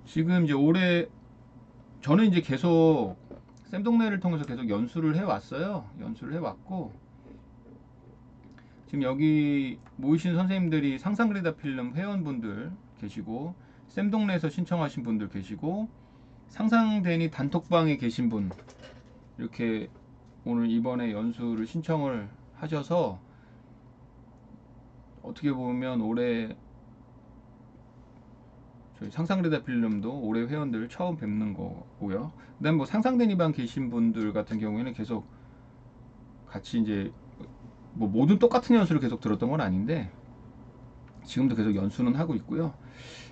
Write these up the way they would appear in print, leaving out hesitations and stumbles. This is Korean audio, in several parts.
지금 이제 올해 저는 이제 계속 쌤동네를 통해서 계속 연수를 해왔어요. 연수를 해왔고 지금 여기 모이신 선생님들이 상상그리다 필름 회원분들 계시고 쌤동네에서 신청하신 분들 계시고 상상대니 단톡방에 계신 분 이렇게 오늘 이번에 연수를 신청을 하셔서 어떻게 보면 올해 저희 상상그리다 필름도 올해 회원들 처음 뵙는 거고요. 그다음 뭐 상상대니방 계신 분들 같은 경우에는 계속 같이 이제 뭐 모든 똑같은 연수를 계속 들었던 건 아닌데 지금도 계속 연수는 하고 있고요.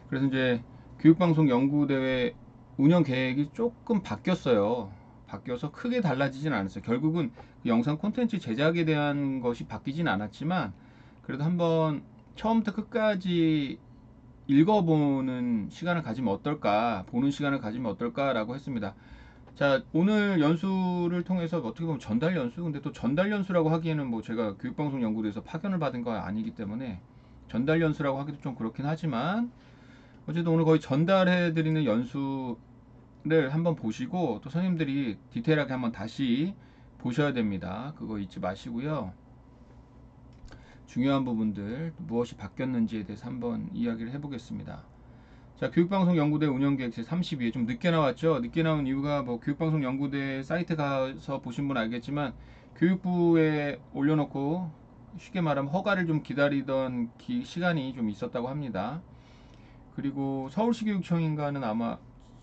그래서 이제 교육방송 연구대회 운영 계획이 조금 바뀌었어요. 바뀌어서 크게 달라지진 않았어요. 결국은 그 영상 콘텐츠 제작에 대한 것이 바뀌진 않았지만 그래도 한번 처음부터 끝까지 읽어보는 시간을 가지면 어떨까, 보는 시간을 가지면 어떨까라고 했습니다. 자, 오늘 연수를 통해서 어떻게 보면 전달 연수? 근데 또 전달 연수라고 하기에는 뭐 제가 교육방송 연구대에서 파견을 받은 거 아니기 때문에 전달 연수라고 하기도 좀 그렇긴 하지만 어쨌든 오늘 거의 전달해드리는 연수를 한번 보시고 또 선생님들이 디테일하게 한번 다시 보셔야 됩니다. 그거 잊지 마시고요. 중요한 부분들 무엇이 바뀌었는지에 대해서 한번 이야기를 해보겠습니다. 자, 교육방송 연구대 운영계획 제32회 좀 늦게 나왔죠. 늦게 나온 이유가 뭐 교육방송 연구대 사이트 가서 보신 분 알겠지만 교육부에 올려놓고 쉽게 말하면 허가를 좀 기다리던 시간이 좀 있었다고 합니다. 그리고 서울시 교육청인가는 아마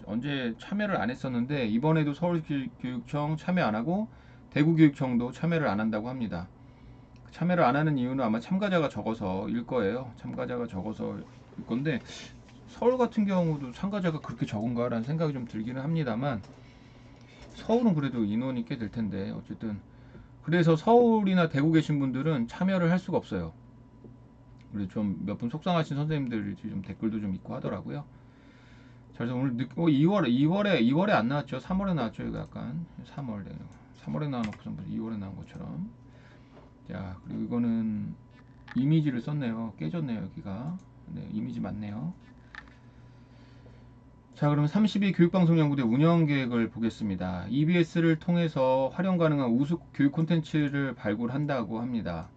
언제 참여를 안 했었는데 이번에도 서울시 교육청 참여 안 하고 대구교육청도 참여를 안 한다고 합니다. 참여를 안 하는 이유는 아마 참가자가 적어서일 거예요. 참가자가 적어서일 건데 서울 같은 경우도 참가자가 그렇게 적은가라는 생각이 좀 들기는 합니다만 서울은 그래도 인원이 꽤 될 텐데 어쨌든 그래서 서울이나 대구 계신 분들은 참여를 할 수가 없어요. 그래서 좀 몇 분 속상하신 선생님들이 좀 댓글도 좀 있고 하더라고요. 자, 그래서 오늘 2월에 안 나왔죠. 3월에 나왔죠. 이거 약간 3월에 나와놓고 2월에 나온 것처럼. 자, 그리고 이거는 이미지를 썼네요. 깨졌네요, 여기가. 네, 이미지 맞네요. 자, 그럼 32 교육방송연구대 운영계획을 보겠습니다. EBS를 통해서 활용 가능한 우수 교육 콘텐츠를 발굴한다고 합니다.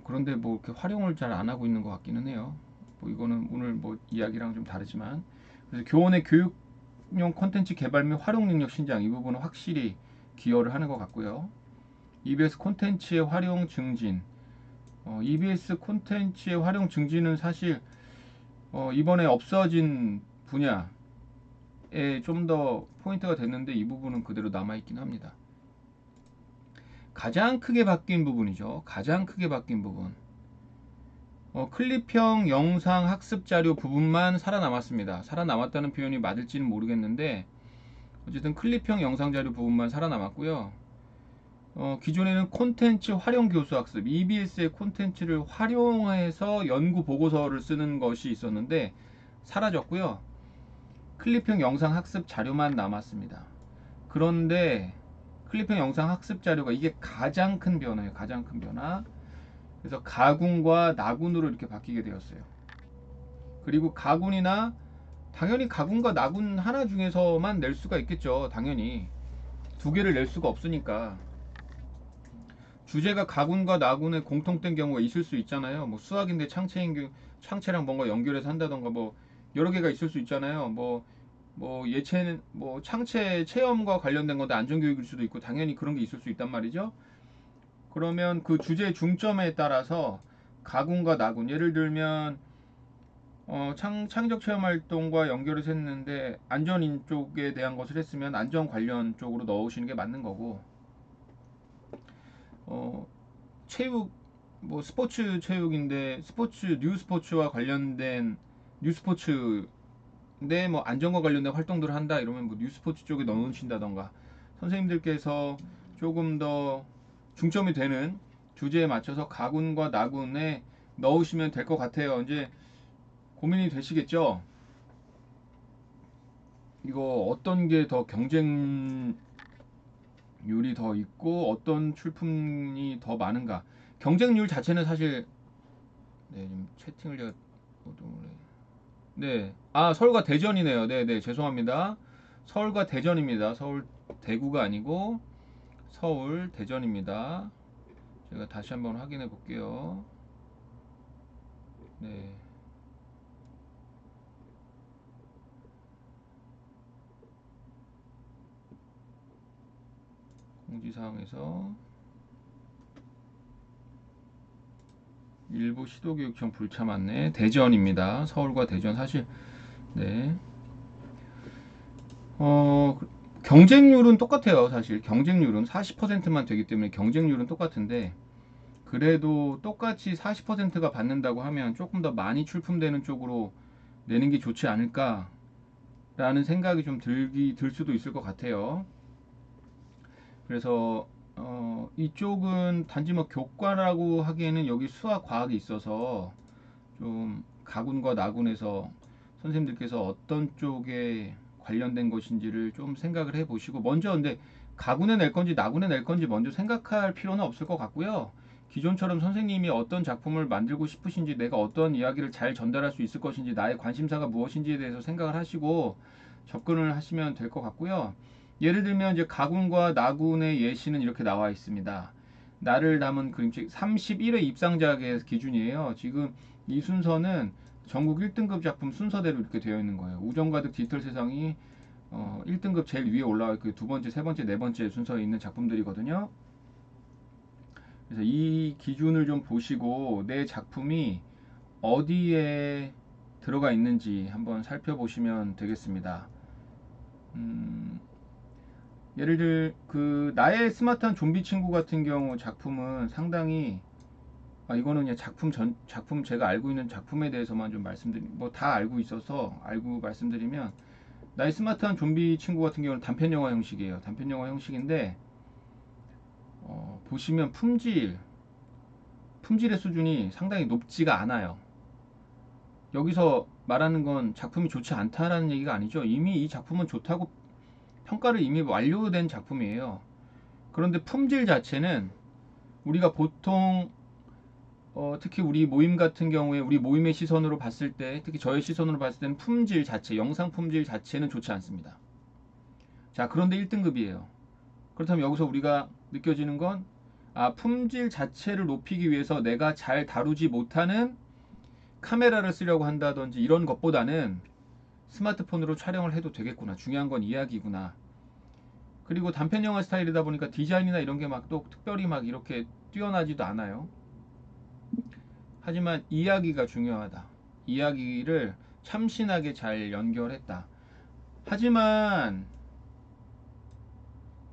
그런데 뭐 이렇게 활용을 잘 안 하고 있는 것 같기는 해요. 뭐 이거는 오늘 뭐 이야기랑 좀 다르지만 그래서 교원의 교육용 콘텐츠 개발 및 활용 능력 신장 이 부분은 확실히 기여를 하는 것 같고요. EBS 콘텐츠의 활용 증진. EBS 콘텐츠의 활용 증진은 사실 이번에 없어진 분야에 좀 더 포인트가 됐는데 이 부분은 그대로 남아있긴 합니다. 가장 크게 바뀐 부분이죠. 가장 크게 바뀐 부분. 클립형 영상 학습 자료 부분만 살아남았습니다. 살아남았다는 표현이 맞을지는 모르겠는데 어쨌든 클립형 영상 자료 부분만 살아남았고요. 기존에는 콘텐츠 활용 교수 학습, EBS의 콘텐츠를 활용해서 연구 보고서를 쓰는 것이 있었는데 사라졌고요. 클립형 영상 학습 자료만 남았습니다. 그런데 클립형 영상 학습 자료가 이게 가장 큰 변화예요. 가장 큰 변화. 그래서 가군과 나군으로 이렇게 바뀌게 되었어요. 그리고 가군이나 당연히 가군과 나군 하나 중에서만 낼 수가 있겠죠. 당연히 두 개를 낼 수가 없으니까 주제가 가군과 나군의 공통된 경우가 있을 수 있잖아요. 뭐 수학인데 창체랑 뭔가 연결해서 한다던가 뭐 여러 개가 있을 수 있잖아요. 뭐 예체는 뭐 창체 체험과 관련된 건데 안전교육일 수도 있고 당연히 그런 게 있을 수 있단 말이죠. 그러면 그 주제 중점에 따라서 가군과 나군 예를 들면 창의적 체험 활동과 연결해서 했는데 안전인 쪽에 대한 것을 했으면 안전 관련 쪽으로 넣으시는 게 맞는 거고 어, 체육 뭐 스포츠 체육인데 뉴 스포츠와 관련된 뉴 스포츠인데 뭐 안전과 관련된 활동들을 한다 이러면 뭐 뉴 스포츠 쪽에 넣으신다던가 선생님들께서 조금 더 중점이 되는 주제에 맞춰서 가군과 나군에 넣으시면 될 것 같아요. 이제 고민이 되시겠죠? 이거 어떤 게 더 경쟁률이 더 있고 어떤 출품이 더 많은가? 경쟁률 자체는 사실 네, 좀 채팅을 제가 노동을 해. 네. 아, 서울과 대전이네요. 네네. 죄송합니다. 서울과 대전입니다. 서울, 대구가 아니고 서울, 대전입니다. 제가 다시 한번 확인해 볼게요. 네. 공지사항에서 일부 시도교육청 불참 안내 대전입니다. 서울과 대전 사실 네. 어, 경쟁률은 똑같아요. 사실 경쟁률은 40%만 되기 때문에 경쟁률은 똑같은데 그래도 똑같이 40%가 받는다고 하면 조금 더 많이 출품되는 쪽으로 내는 게 좋지 않을까라는 생각이 좀 들 수도 있을 것 같아요. 그래서 이쪽은 단지 뭐 교과라고 하기에는 여기 수학 과학이 있어서 좀 가군과 나군에서 선생님들께서 어떤 쪽에 관련된 것인지를 좀 생각을 해 보시고 먼저 근데 가군에 낼 건지 나군에 낼 건지 먼저 생각할 필요는 없을 것 같고요. 기존처럼 선생님이 어떤 작품을 만들고 싶으신지 내가 어떤 이야기를 잘 전달할 수 있을 것인지 나의 관심사가 무엇인지에 대해서 생각을 하시고 접근을 하시면 될 것 같고요. 예를 들면 이제 가군과 나군의 예시는 이렇게 나와 있습니다. 나를 담은 그림책 31회 입상작의 기준이에요. 지금 이 순서는 전국 1등급 작품 순서대로 이렇게 되어 있는 거예요. 우정가득 디지털 세상이 1등급 제일 위에 올라와 있고 두 번째, 세 번째, 네 번째 순서에 있는 작품들이거든요. 그래서 이 기준을 좀 보시고 내 작품이 어디에 들어가 있는지 한번 살펴보시면 되겠습니다. 예를 들 그 나의 스마트한 좀비 친구 같은 경우 작품은 상당히 이거는 그냥 작품 제가 알고 있는 작품에 대해서만 좀 뭐 다 알고 있어서 알고 말씀드리면 나의 스마트한 좀비 친구 같은 경우는 단편 영화 형식이에요. 단편 영화 형식인데 보시면 품질의 수준이 상당히 높지가 않아요. 여기서 말하는 건 작품이 좋지 않다라는 얘기가 아니죠. 이미 이 작품은 좋다고 평가를 이미 완료된 작품이에요. 그런데 품질 자체는 우리가 보통 특히 우리 모임 같은 경우에 우리 모임의 시선으로 봤을 때 특히 저의 시선으로 봤을 때는 품질 자체 영상 품질 자체는 좋지 않습니다. 자, 그런데 1등급이에요. 그렇다면 여기서 우리가 느껴지는 건 품질 자체를 높이기 위해서 내가 잘 다루지 못하는 카메라를 쓰려고 한다든지 이런 것보다는 스마트폰으로 촬영을 해도 되겠구나. 중요한 건 이야기구나. 그리고 단편 영화 스타일이다 보니까 디자인이나 이런 게 막 또 특별히 막 이렇게 뛰어나지도 않아요. 하지만 이야기가 중요하다. 이야기를 참신하게 잘 연결했다. 하지만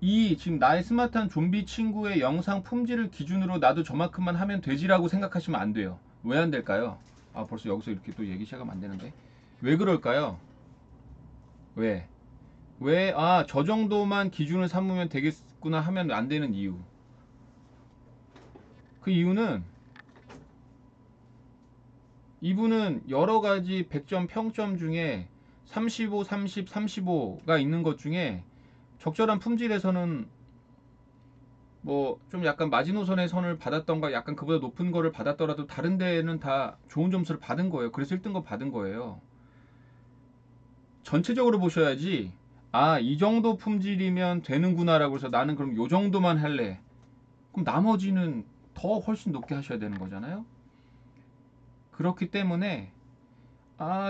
이 지금 나의 스마트한 좀비 친구의 영상 품질을 기준으로 나도 저만큼만 하면 되지라고 생각하시면 안 돼요. 왜 안 될까요? 벌써 여기서 이렇게 또 얘기 시작하면 안 되는데. 왜 그럴까요? 왜? 저 정도만 기준을 삼으면 되겠구나 하면 안 되는 이유. 그 이유는 이분은 여러 가지 100점 평점 중에 35, 30, 35가 있는 것 중에 적절한 품질에서는 뭐 좀 약간 마지노선의 선을 받았던가 약간 그보다 높은 거를 받았더라도 다른 데는 다 좋은 점수를 받은 거예요. 그래서 1등급 받은 거예요. 전체적으로 보셔야지 이 정도 품질이면 되는구나라고 해서 나는 그럼 요 정도만 할래. 그럼 나머지는 더 훨씬 높게 하셔야 되는 거잖아요. 그렇기 때문에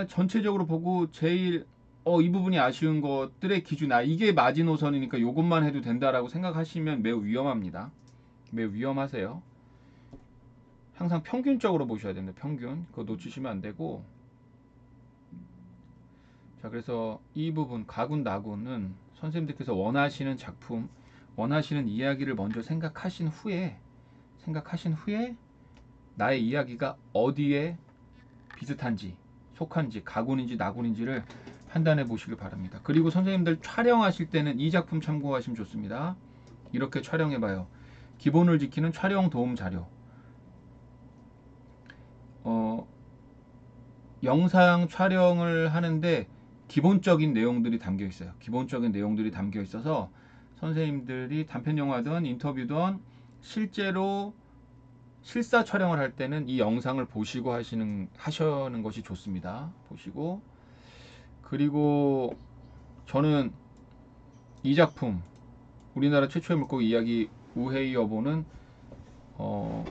전체적으로 보고 제일 이 부분이 아쉬운 것들의 기준 이게 마지노선이니까 요것만 해도 된다라고 생각하시면 매우 위험합니다. 매우 위험하세요. 항상 평균적으로 보셔야 됩니다. 평균 그거 놓치시면 안 되고 자 그래서 이 부분 가군 나군은 선생님들께서 원하시는 작품 원하시는 이야기를 먼저 생각하신 후에 나의 이야기가 어디에 비슷한지 속한지 가군인지 나군인지를 판단해 보시길 바랍니다. 그리고 선생님들 촬영하실 때는 이 작품 참고하시면 좋습니다. 이렇게 촬영해 봐요. 기본을 지키는 촬영 도움 자료. 영상 촬영을 하는데 기본적인 내용들이 담겨 있어요. 기본적인 내용들이 담겨 있어서 선생님들이 단편 영화든 인터뷰든 실제로 실사 촬영을 할 때는 이 영상을 보시고 하시는 것이 좋습니다. 보시고, 그리고 저는 이 작품 우리나라 최초의 물고기 이야기 우헤이 여보는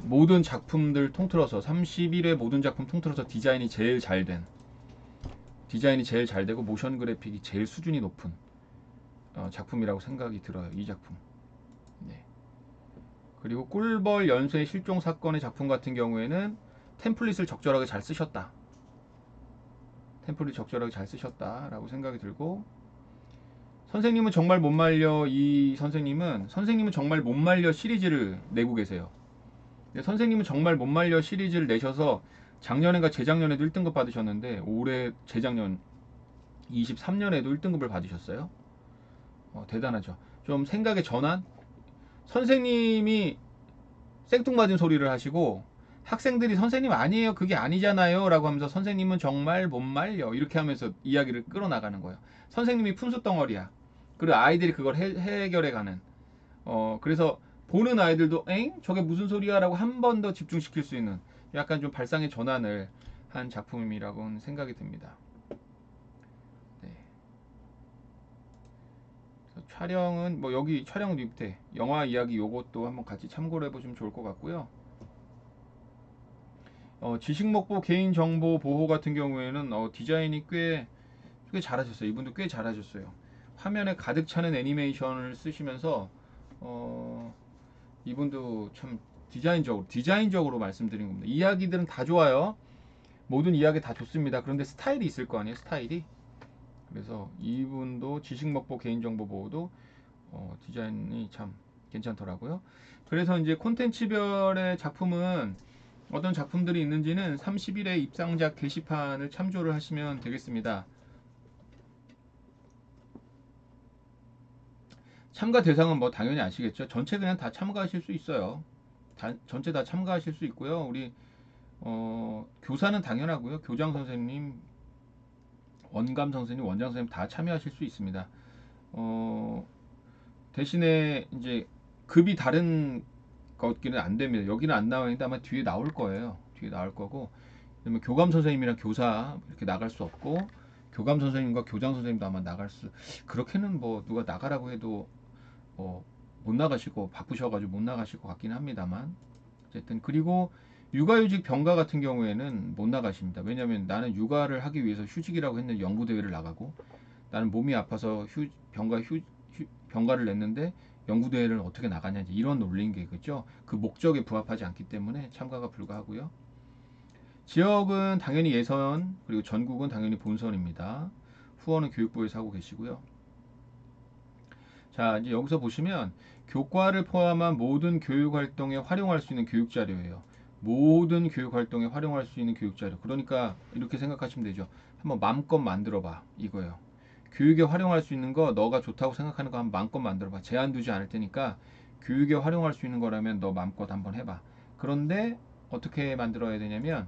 모든 작품들 통틀어서 31회 모든 작품 통틀어서 디자인이 제일 잘 되고 모션 그래픽이 제일 수준이 높은 작품이라고 생각이 들어요. 이 작품. 네. 그리고 꿀벌 연쇄 실종 사건의 작품 같은 경우에는 템플릿을 적절하게 잘 쓰셨다. 템플릿 적절하게 잘 쓰셨다라고 생각이 들고, 선생님은 정말 못 말려 선생님은 정말 못 말려 시리즈를 내고 계세요. 선생님은 정말 못 말려 시리즈를 내셔서 작년인가 재작년에도 1등급 받으셨는데 올해 재작년 23년에도 1등급을 받으셨어요. 대단하죠. 좀 생각의 전환. 선생님이 생뚱맞은 소리를 하시고 학생들이 선생님 아니에요, 그게 아니잖아요 라고 하면서 선생님은 정말 못 말려 이렇게 하면서 이야기를 끌어나가는 거예요. 선생님이 푼수 덩어리야. 그리고 아이들이 그걸 해결해 가는. 그래서 보는 아이들도 엥? 저게 무슨 소리야? 라고 한 번 더 집중시킬 수 있는 약간 좀 발상의 전환을 한 작품이라고 생각이 듭니다. 네. 촬영은 뭐 여기 촬영 밑에 영화 이야기 요것도 한번 같이 참고를 해보시면 좋을 것 같고요. 지식목보 개인정보 보호 같은 경우에는 디자인이 꽤 잘하셨어요. 이분도 꽤 잘하셨어요. 화면에 가득 차는 애니메이션을 쓰시면서 이분도 참 디자인적으로 말씀드린 겁니다. 이야기들은 다 좋아요. 모든 이야기 다 좋습니다. 그런데 스타일이 있을 거 아니에요, 스타일이. 그래서 이분도 지식먹보 개인정보 보호도 디자인이 참 괜찮더라고요. 그래서 이제 콘텐츠별의 작품은 어떤 작품들이 있는지는 30일에 입상작 게시판을 참조를 하시면 되겠습니다. 참가 대상은 뭐 당연히 아시겠죠. 전체 그냥 다 참가하실 수 있어요. 전체 다 참가하실 수 있고요. 우리 교사는 당연하고요. 교장 선생님, 원감 선생님, 원장 선생님 다 참여하실 수 있습니다. 대신에 이제 급이 다른 것기는 안 됩니다. 여기는 안 나와 있는데 아마 뒤에 나올 거예요. 뒤에 나올 거고, 그러면 교감 선생님이랑 교사 이렇게 나갈 수 없고, 교감 선생님과 교장 선생님도 아마 그렇게는 뭐 누가 나가라고 해도 못 나가시고 바쁘셔가지고 못 나가실 것 같긴 합니다만, 어쨌든. 그리고 육아휴직 병가 같은 경우에는 못 나가십니다. 왜냐하면 나는 육아를 하기 위해서 휴직이라고 했는데 연구대회를 나가고, 나는 몸이 아파서 병가를 냈는데 연구대회를 어떻게 나가냐, 이런 논리인 게 그죠. 그 목적에 부합하지 않기 때문에 참가가 불가하고요. 지역은 당연히 예선, 그리고 전국은 당연히 본선입니다. 후원은 교육부에서 하고 계시고요. 자, 이제 여기서 보시면 교과를 포함한 모든 교육 활동에 활용할 수 있는 교육 자료예요. 모든 교육 활동에 활용할 수 있는 교육 자료. 그러니까 이렇게 생각하시면 되죠. 한번 마음껏 만들어 봐, 이거예요. 교육에 활용할 수 있는 거, 너가 좋다고 생각하는 거 한번 마음껏 만들어 봐. 제한 두지 않을 테니까 교육에 활용할 수 있는 거라면 너 마음껏 한번 해봐. 그런데 어떻게 만들어야 되냐면,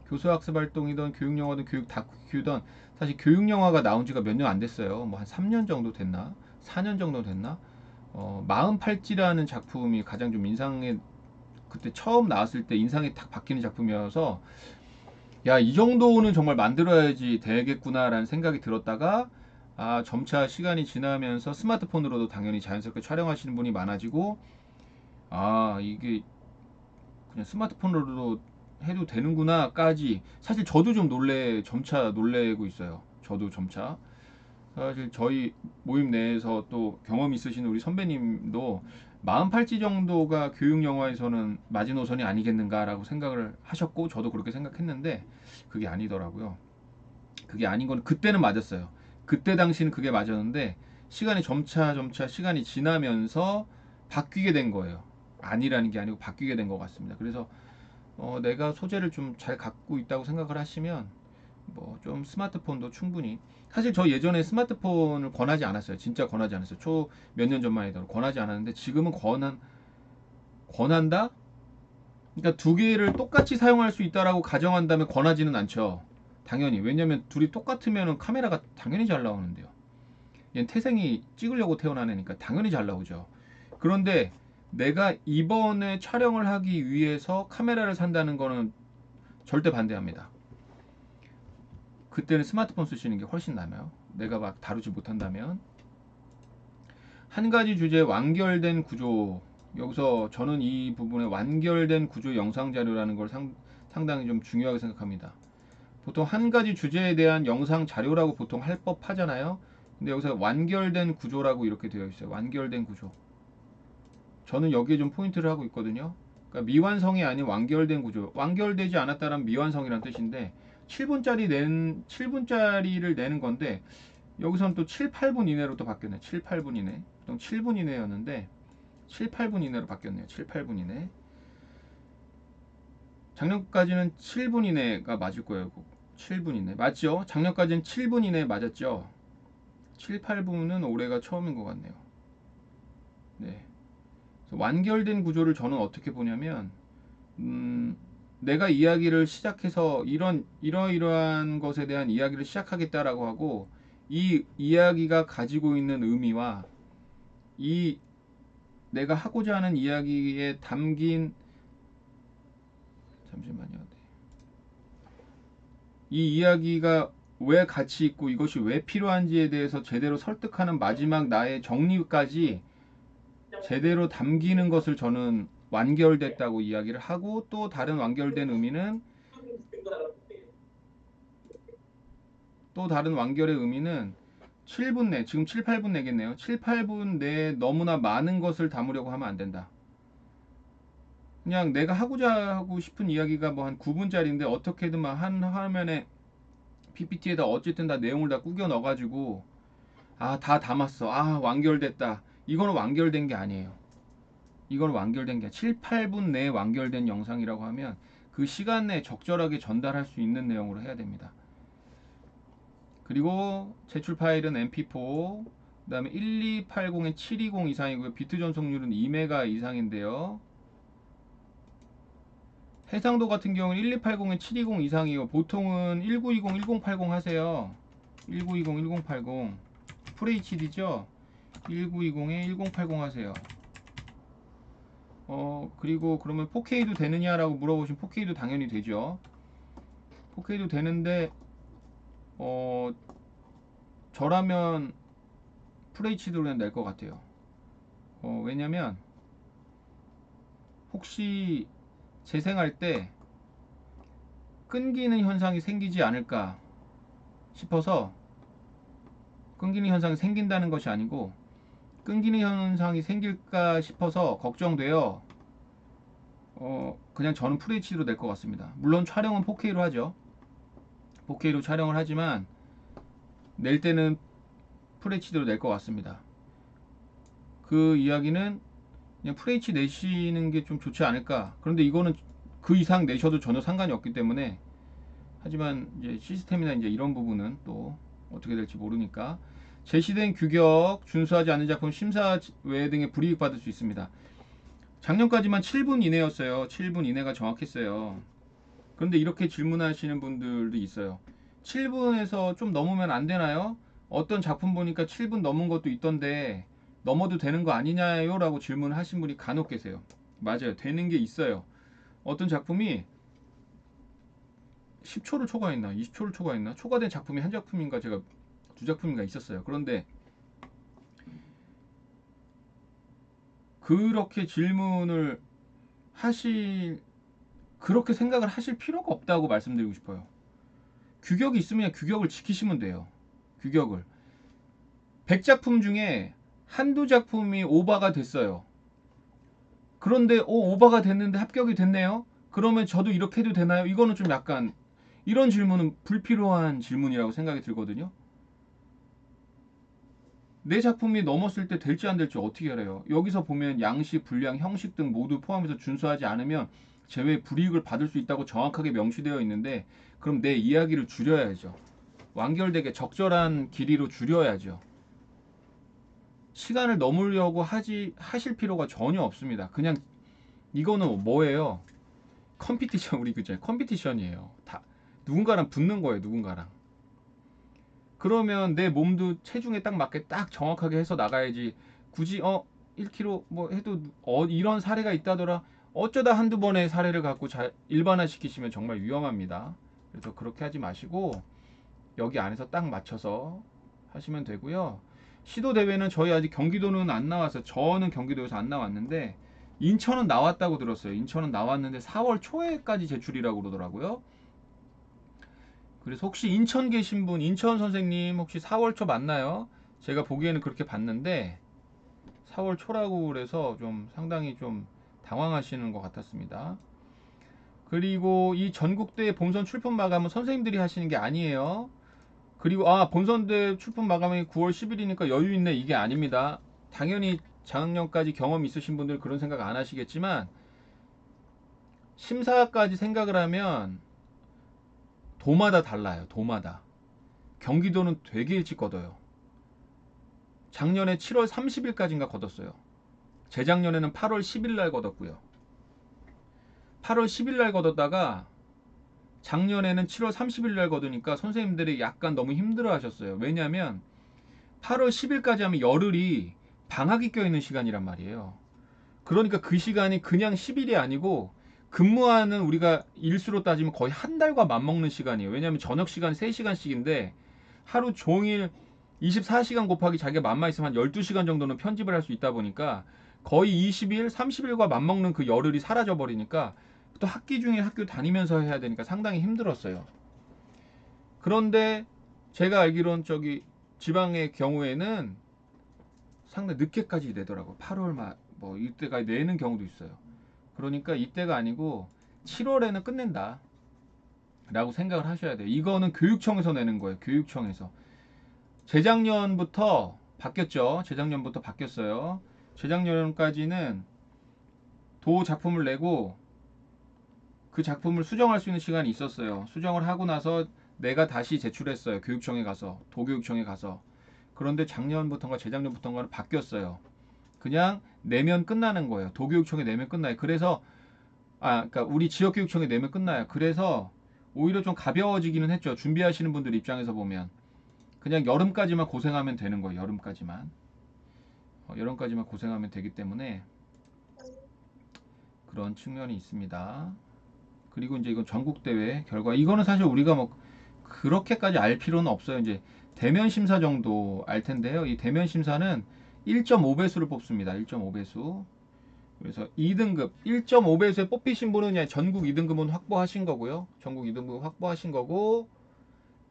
교수학습 활동이든 교육영화든 교육 다큐든, 사실 교육영화가 나온 지가 몇 년 안 됐어요. 뭐 한 3년 정도 됐나? 4년 정도 됐나? 마흔 팔찌라는 작품이 가장 좀 그때 처음 나왔을 때 인상이 탁 바뀌는 작품이어서, 야, 이 정도는 정말 만들어야지 되겠구나라는 생각이 들었다가, 점차 시간이 지나면서 스마트폰으로도 당연히 자연스럽게 촬영하시는 분이 많아지고, 이게 그냥 스마트폰으로도 해도 되는구나까지, 사실 저도 좀 점차 놀래고 있어요. 저도 점차. 사실 저희 모임 내에서 또 경험 있으신 우리 선배님도 48지 정도가 교육 영화에서는 마지노선이 아니겠는가라고 생각을 하셨고, 저도 그렇게 생각했는데 그게 아니더라고요. 그게 아닌 건 그때는 맞았어요. 그때 당시는 그게 맞았는데 시간이 점차 시간이 지나면서 바뀌게 된 거예요. 아니라는 게 아니고 바뀌게 된 것 같습니다. 그래서 내가 소재를 좀 잘 갖고 있다고 생각을 하시면 뭐 좀 스마트폰도 충분히, 사실 저 예전에 스마트폰을 권하지 않았어요. 진짜 권하지 않았어요. 초 몇 년 전만 해도 권하지 않았는데 지금은 권한다? 그러니까 두 개를 똑같이 사용할 수 있다라고 가정한다면 권하지는 않죠. 당연히. 왜냐면 둘이 똑같으면 카메라가 당연히 잘 나오는데요. 얘는 태생이 찍으려고 태어난 애니까 당연히 잘 나오죠. 그런데 내가 이번에 촬영을 하기 위해서 카메라를 산다는 거는 절대 반대합니다. 그때는 스마트폰 쓰시는 게 훨씬 나아요. 내가 막 다루지 못한다면. 한 가지 주제 완결된 구조. 여기서 저는 이 부분에 완결된 구조 영상 자료라는 걸 상당히 좀 중요하게 생각합니다. 보통 한 가지 주제에 대한 영상 자료라고 보통 할 법하잖아요. 근데 여기서 완결된 구조라고 이렇게 되어 있어요. 완결된 구조. 저는 여기에 좀 포인트를 하고 있거든요. 그러니까 미완성이 아닌 완결된 구조. 완결되지 않았다는 미완성이란 뜻인데 7분짜리를 내는 건데 여기서는 또 7, 8분 이내로 또 바뀌었네. 7, 8분 이내. 보통 7분 이내였는데 7, 8분 이내로 바뀌었네요. 7, 8분 이내. 작년까지는 7분 이내가 맞을 거예요. 7분 이내. 맞죠? 작년까지는 7분 이내 맞았죠? 7, 8분은 올해가 처음인 것 같네요. 네. 그래서 완결된 구조를 저는 어떻게 보냐면, 내가 이야기를 시작해서 이러이러한 것에 대한 이야기를 시작하겠다라고 하고, 이 이야기가 가지고 있는 의미와 이 내가 하고자 하는 이야기에 담긴, 잠시만요. 네. 이 이야기가 왜 가치 있고 이것이 왜 필요한지에 대해서 제대로 설득하는 마지막 나의 정리까지 제대로 담기는 것을 저는 완결됐다고 이야기를 하고, 또 다른 완결된 의미는, 또 다른 완결의 의미는 7분 내, 지금 7, 8분 내겠네요. 7, 8분 내에 너무나 많은 것을 담으려고 하면 안 된다. 그냥 내가 하고자 하고 싶은 이야기가 뭐 한 9분짜리인데 어떻게든 막 한 화면에 PPT에다 어쨌든 다 내용을 다 꾸겨 넣어가지고 다 담았어. 완결됐다. 이거는 완결된 게 아니에요. 이건 완결된 게 7, 8분 내에 완결된 영상이라고 하면 그 시간 내에 적절하게 전달할 수 있는 내용으로 해야 됩니다. 그리고 제출 파일은 mp4, 그 다음에 1280에 720 이상이고요. 비트 전송률은 2메가 이상인데요. 해상도 같은 경우는 1280에 720 이상이고, 보통은 1920, 1080 하세요. 1920, 1080 FHD죠. 1920에 1080 하세요. 그리고 그러면 4K도 되느냐라고 물어보시면 4K도 당연히 되죠. 4K도 되는데, 저라면 FHD로 그냥 낼 것 같아요. 왜냐면, 혹시 재생할 때 끊기는 현상이 생기지 않을까 싶어서, 끊기는 현상이 생긴다는 것이 아니고, 끊기는 현상이 생길까 싶어서 걱정돼요. 그냥 저는 FHD로 낼 것 같습니다. 물론 촬영은 4K로 하죠. 4K로 촬영을 하지만 낼 때는 FHD로 낼 것 같습니다. 그 이야기는 그냥 FH 내시는 게 좀 좋지 않을까. 그런데 이거는 그 이상 내셔도 전혀 상관이 없기 때문에, 하지만 이제 시스템이나 이제 이런 부분은 또 어떻게 될지 모르니까, 제시된 규격 준수하지 않는 작품 심사 외 등의 불이익 받을 수 있습니다. 작년까지만 7분 이내였어요. 7분 이내가 정확했어요. 그런데 이렇게 질문하시는 분들도 있어요. 7분에서 좀 넘으면 안 되나요? 어떤 작품 보니까 7분 넘은 것도 있던데 넘어도 되는 거 아니냐요? 라고 질문하신 분이 간혹 계세요. 맞아요. 되는 게 있어요. 어떤 작품이 10초를 초과했나 20초를 초과했나, 초과된 작품이 한 작품인가 제가 두 작품인가 있었어요. 그런데 그렇게 질문을 하실, 그렇게 생각을 하실 필요가 없다고 말씀드리고 싶어요. 규격이 있으면 규격을 지키시면 돼요. 규격을 100작품 중에 한두 작품이 오버가 됐어요. 그런데 오버가 됐는데 합격이 됐네요. 그러면 저도 이렇게 해도 되나요? 이거는 좀 약간, 이런 질문은 불필요한 질문이라고 생각이 들거든요. 내 작품이 넘었을 때 될지 안 될지 어떻게 알아요? 여기서 보면 양식, 분량, 형식 등 모두 포함해서 준수하지 않으면 제외 불이익을 받을 수 있다고 정확하게 명시되어 있는데, 그럼 내 이야기를 줄여야죠. 완결되게 적절한 길이로 줄여야죠. 시간을 넘으려고 하실 필요가 전혀 없습니다. 그냥 이거는 뭐예요? 컴피티션, 우리 그죠? 컴피티션이에요. 다 누군가랑 붙는 거예요. 누군가랑. 그러면 내 몸도 체중에 딱 맞게 딱 정확하게 해서 나가야지. 굳이 1kg 뭐 해도 이런 사례가 있다더라. 어쩌다 한두 번의 사례를 갖고 일반화 시키시면 정말 위험합니다. 그래서 그렇게 하지 마시고 여기 안에서 딱 맞춰서 하시면 되고요. 시도 대회는 저희 아직 경기도는 안 나와서, 저는 경기도에서 안 나왔는데 인천은 나왔다고 들었어요. 인천은 나왔는데 4월 초에까지 제출이라고 그러더라고요. 그래서 혹시 인천 계신 분, 인천 선생님 혹시 4월 초 맞나요? 제가 보기에는 그렇게 봤는데 4월 초라고 그래서 좀 상당히 좀 당황하시는 것 같았습니다. 그리고 이 전국대 본선 출품 마감은 선생님들이 하시는 게 아니에요. 그리고 본선대 출품 마감이 9월 10일이니까 여유 있네, 이게 아닙니다. 당연히 장학년까지 경험 있으신 분들 그런 생각 안 하시겠지만 심사까지 생각을 하면 도마다 달라요. 도마다. 경기도는 되게 일찍 걷어요. 작년에 7월 30일까지인가 걷었어요. 재작년에는 8월 10일 날 걷었고요. 8월 10일 날 걷었다가 작년에는 7월 30일 날 걷으니까 선생님들이 약간 너무 힘들어 하셨어요. 왜냐하면 8월 10일까지 하면 열흘이 방학이 껴있는 시간이란 말이에요. 그러니까 그 시간이 그냥 10일이 아니고 근무하는 우리가 일수로 따지면 거의 한 달과 맞먹는 시간이에요. 왜냐하면 저녁 시간 3시간씩인데 하루 종일 24시간 곱하기 자기가 맘만 있으면 한 12시간 정도는 편집을 할 수 있다 보니까 거의 20일, 30일과 맞먹는 그 열흘이 사라져 버리니까 또 학기 중에 학교 다니면서 해야 되니까 상당히 힘들었어요. 그런데 제가 알기론 저기 지방의 경우에는 상당히 늦게까지 내더라고. 8월 뭐 이때까지 내는 경우도 있어요. 그러니까 이때가 아니고 7월에는 끝낸다 라고 생각을 하셔야 돼요. 이거는 교육청에서 내는 거예요. 교육청에서. 재작년부터 바뀌었죠. 재작년부터 바뀌었어요. 재작년까지는 도 작품을 내고 그 작품을 수정할 수 있는 시간이 있었어요. 수정을 하고 나서 내가 다시 제출했어요. 교육청에 가서, 도교육청에 가서. 그런데 작년부터인가 재작년부터인가는 바뀌었어요. 그냥 내면 끝나는 거예요. 도교육청에 내면 끝나요. 그래서 그러니까 우리 지역교육청에 내면 끝나요. 그래서 오히려 좀 가벼워지기는 했죠. 준비하시는 분들 입장에서 보면 그냥 여름까지만 고생하면 되는 거예요. 여름까지만. 여름까지만 고생하면 되기 때문에 그런 측면이 있습니다. 그리고 이제 이건 전국대회 결과, 이거는 사실 우리가 뭐 그렇게까지 알 필요는 없어요. 이제 대면 심사 정도 알 텐데요. 이 대면 심사는 1.5배수를 뽑습니다. 1.5배수. 그래서 2등급 1.5배수에 뽑히신 분은 그냥 전국 2등급은 확보하신 거고요. 전국 2등급 확보하신 거고,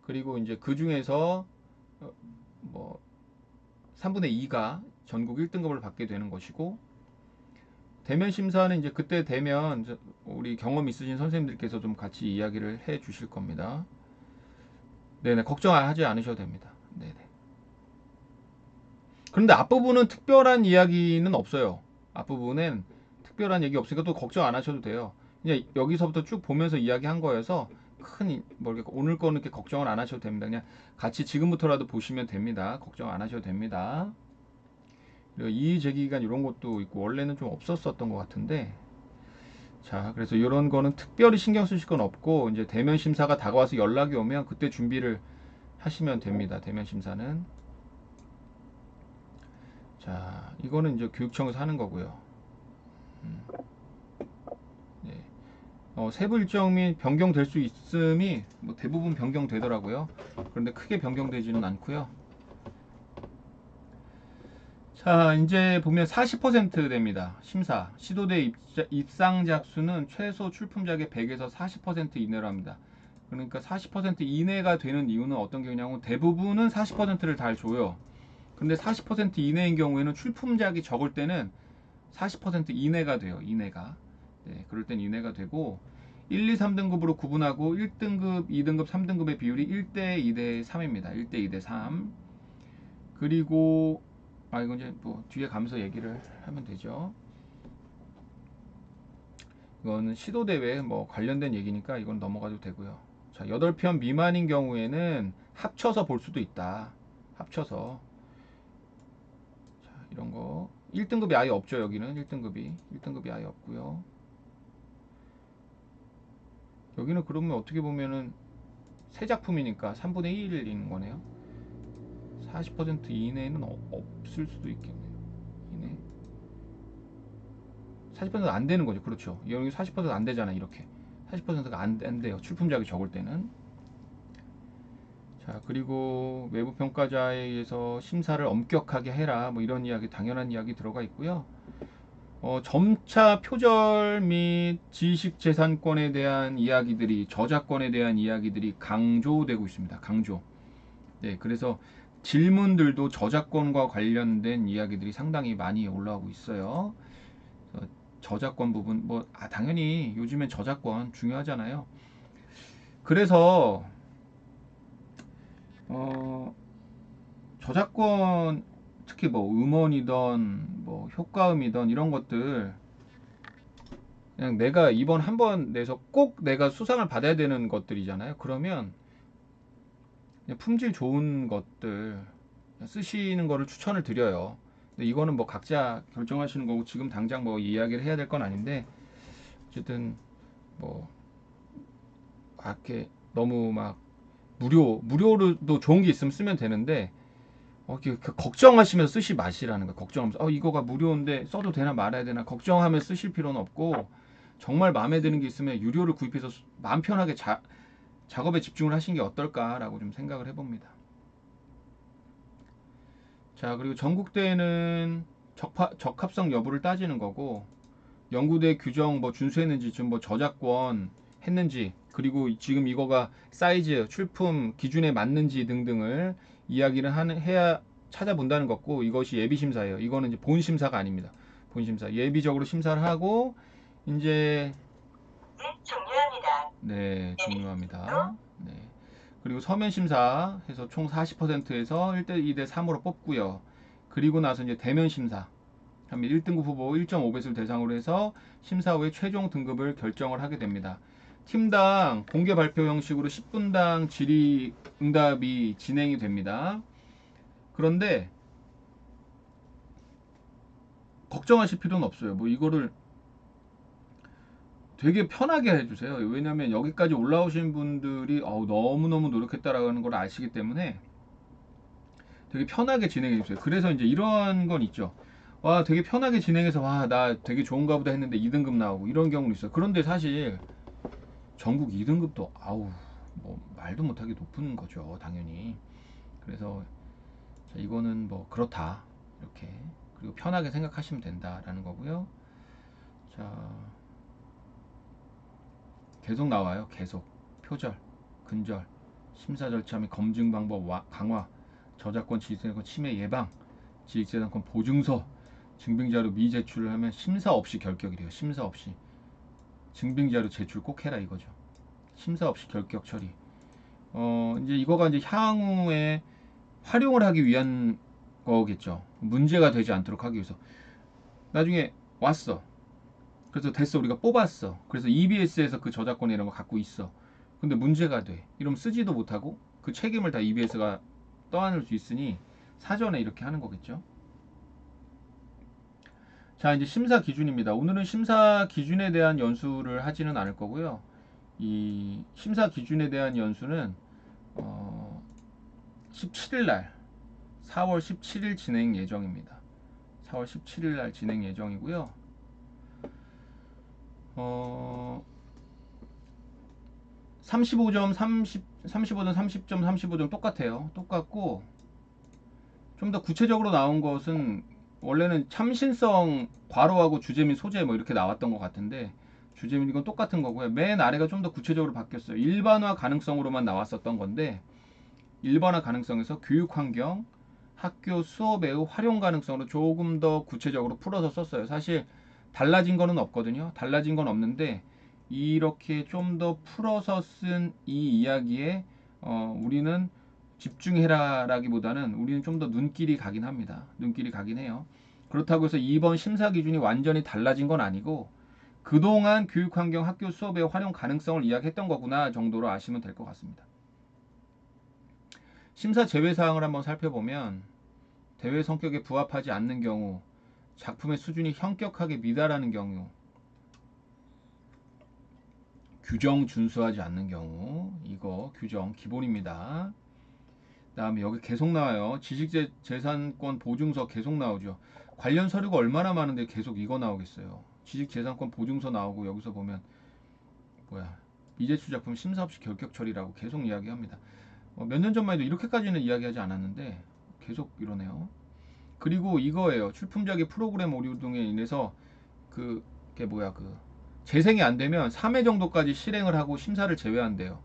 그리고 이제 그 중에서 뭐 3분의 2가 전국 1등급을 받게 되는 것이고, 대면 심사는 이제 그때 되면 우리 경험 있으신 선생님들께서 좀 같이 이야기를 해 주실 겁니다. 네네, 걱정하지 않으셔도 됩니다. 네네. 그런데 앞부분은 특별한 이야기는 없어요. 앞부분엔 특별한 얘기 없으니까 또 걱정 안 하셔도 돼요. 그냥 여기서부터 쭉 보면서 이야기한 거여서 큰 오늘 거는 이렇게 걱정을 안 하셔도 됩니다. 그냥 같이 지금부터라도 보시면 됩니다. 걱정 안 하셔도 됩니다. 그리고 이의 제기간 이런 것도 있고 원래는 좀 없었었던 것 같은데, 자, 그래서 이런 거는 특별히 신경 쓰실 건 없고 이제 대면 심사가 다가와서 연락이 오면 그때 준비를 하시면 됩니다. 대면 심사는. 자, 이거는 이제 교육청에서 하는 거고요. 네. 세부 일정 및 변경될 수 있음이 뭐 대부분 변경되더라고요. 그런데 크게 변경되지는 않고요. 자, 이제 보면 40% 됩니다. 심사. 시도대 입상작 수는 최소 출품작의 100에서 40% 이내로 합니다. 그러니까 40% 이내가 되는 이유는 어떤 경우냐면 대부분은 40%를 잘 줘요. 근데 40% 이내인 경우에는 출품작이 적을 때는 40% 이내가 돼요. 이내가. 네, 그럴 땐 이내가 되고 1, 2, 3등급으로 구분하고 1등급, 2등급, 3등급의 비율이 1대 2대 3입니다. 1대 2대 3. 그리고 이건 이제 뭐 뒤에 가면서 얘기를 하면 되죠. 이거는 시도대회 뭐 관련된 얘기니까 이건 넘어가도 되고요. 자, 8편 미만인 경우에는 합쳐서 볼 수도 있다. 합쳐서. 자, 이런 거 1등급이 아예 없죠. 여기는 1등급이 아예 없고요. 여기는 그러면 어떻게 보면은 새 작품이니까 3분의 1인 거네요. 40% 이내에는 없을 수도 있겠네요. 이내. 40%안 되는 거죠. 그렇죠. 여기 40%안 되잖아. 이렇게 40%가 안 돼요. 출품작이 적을 때는. 자, 그리고 외부 평가자에 의해서 심사를 엄격하게 해라. 뭐 이런 이야기, 당연한 이야기 들어가 있고요. 점차 표절 및 지식재산권에 대한 이야기들이, 저작권에 대한 이야기들이 강조되고 있습니다. 강조. 네, 그래서 질문들도 저작권과 관련된 이야기들이 상당히 많이 올라오고 있어요. 저작권 부분, 당연히 요즘엔 저작권 중요하잖아요. 그래서, 저작권, 특히 뭐 음원이던, 뭐 효과음이던 이런 것들, 그냥 내가 이번 한 번 내서 꼭 내가 수상을 받아야 되는 것들이잖아요. 그러면 그냥 품질 좋은 것들 쓰시는 거를 추천을 드려요. 근데 이거는 뭐 각자 결정하시는 거고 지금 당장 뭐 이야기를 해야 될 건 아닌데, 어쨌든 뭐 이렇게 너무 막 무료로도 좋은 게 있으면 쓰면 되는데, 이렇게 걱정하시면서 쓰시 마시라는 거예요. 걱정하면서 이거가 무료인데 써도 되나 말아야 되나 걱정하면서 쓰실 필요는 없고, 정말 마음에 드는 게 있으면 유료를 구입해서 마음 편하게 작업에 집중을 하시는 게 어떨까라고 좀 생각을 해봅니다. 자, 그리고 전국대회는 적합성 여부를 따지는 거고, 연구대 규정 뭐 준수했는지, 지금 뭐 저작권 했는지, 그리고 지금 이거가 사이즈, 출품 기준에 맞는지 등등을 이야기를 해야 찾아본다는 거고, 이것이 예비 심사예요. 이거는 이제 본 심사가 아닙니다. 본 심사. 예비적으로 심사를 하고 이제 종료합니다. 네, 종료합니다. 네. 그리고 서면 심사해서 총 40%에서 1대 2대 3으로 뽑고요. 그리고 나서 이제 대면 심사. 1등급 후보 1.5배수를 대상으로 해서 심사 후에 최종 등급을 결정을 하게 됩니다. 팀당 공개 발표 형식으로 10분당 질의 응답이 진행이 됩니다. 그런데 걱정하실 필요는 없어요. 뭐 이거를 되게 편하게 해주세요. 왜냐면 여기까지 올라오신 분들이 너무너무 노력했다라는 걸 아시기 때문에 되게 편하게 진행해 주세요. 그래서 이제 이런 건 있죠. 와, 되게 편하게 진행해서 나 되게 좋은가 보다 했는데 2등급 나오고 이런 경우도 있어요. 그런데 사실 전국 2등급도 뭐 말도 못하게 높은 거죠, 당연히. 그래서 이거는 뭐 그렇다, 이렇게. 그리고 편하게 생각하시면 된다라는 거고요. 자, 계속 나와요. 계속 표절, 근절, 심사 절차 및 검증 방법 강화, 저작권 지식재산권 침해 예방, 지식재산권 보증서, 증빙자료 미제출을 하면 심사 없이 결격이래요. 심사 없이. 증빙자료 제출 꼭 해라 이거죠. 심사 없이 결격 처리. 이제 이거가 이제 향후에 활용을 하기 위한 거겠죠. 문제가 되지 않도록 하기 위해서. 나중에 왔어. 그래서 됐어. 우리가 뽑았어. 그래서 EBS에서 그 저작권 이런 거 갖고 있어. 근데 문제가 돼. 이러면 쓰지도 못하고 그 책임을 다 EBS가 떠안을 수 있으니 사전에 이렇게 하는 거겠죠. 자, 이제 심사 기준입니다. 오늘은 심사 기준에 대한 연수를 하지는 않을 거고요. 이 심사 기준에 대한 연수는 17일 날 4월 17일 진행 예정입니다. 4월 17일 날 진행 예정이고요. 35점, 35점, 30점, 35점 똑같아요. 똑같고 좀 더 구체적으로 나온 것은 원래는 참신성, 괄호하고 주제 및 소재 뭐 이렇게 나왔던 것 같은데 주제 및 이건 똑같은 거고요. 맨 아래가 좀 더 구체적으로 바뀌었어요. 일반화 가능성으로만 나왔었던 건데 일반화 가능성에서 교육 환경, 학교 수업의 활용 가능성으로 조금 더 구체적으로 풀어서 썼어요. 사실 달라진 거는 없거든요. 달라진 건 없는데 이렇게 좀 더 풀어서 쓴 이 이야기에 우리는 집중해라라기보다는 우리는 좀 더 눈길이 가긴 합니다. 눈길이 가긴 해요. 그렇다고 해서 이번 심사 기준이 완전히 달라진 건 아니고 그동안 교육환경 학교 수업의 활용 가능성을 이야기했던 거구나 정도로 아시면 될 것 같습니다. 심사 제외사항을 한번 살펴보면 대회 성격에 부합하지 않는 경우, 작품의 수준이 현격하게 미달하는 경우, 규정 준수하지 않는 경우, 이거 규정 기본입니다. 다음에 여기 계속 나와요. 지식재산권 보증서 계속 나오죠. 관련 서류가 얼마나 많은데 계속 이거 나오겠어요. 지식재산권 보증서 나오고 여기서 보면 뭐야 미제출 작품 심사 없이 결격 처리라고 계속 이야기합니다. 몇 년 전만 해도 이렇게까지는 이야기하지 않았는데 계속 이러네요. 그리고 이거예요. 출품작의 프로그램 오류 등에 인해서 그게 뭐야 재생이 안 되면 3회 정도까지 실행을 하고 심사를 제외한대요.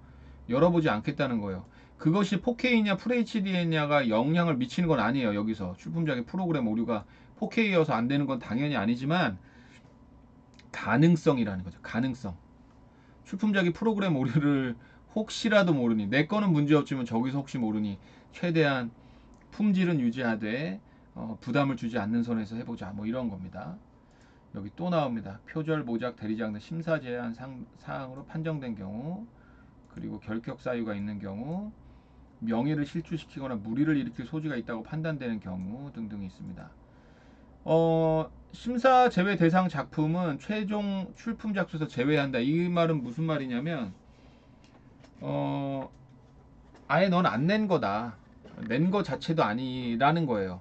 열어보지 않겠다는 거예요. 그것이 4K냐 FHD냐가 영향을 미치는 건 아니에요. 여기서 출품작의 프로그램 오류가 4K여서 안 되는 건 당연히 아니지만 가능성이라는 거죠. 가능성. 출품작의 프로그램 오류를 혹시라도 모르니 내 거는 문제없지만 저기서 혹시 모르니 최대한 품질은 유지하되 부담을 주지 않는 선에서 해보자 뭐 이런 겁니다. 여기 또 나옵니다. 표절, 모작, 대리장 등 심사 제한 사항으로 판정된 경우, 그리고 결격 사유가 있는 경우, 명예를 실추시키거나 무리를 일으킬 소지가 있다고 판단되는 경우 등등이 있습니다. 심사 제외 대상 작품은 최종 출품작 수에서 제외한다. 이 말은 무슨 말이냐면 아예 넌 안 낸 거다. 낸 거 자체도 아니라는 거예요.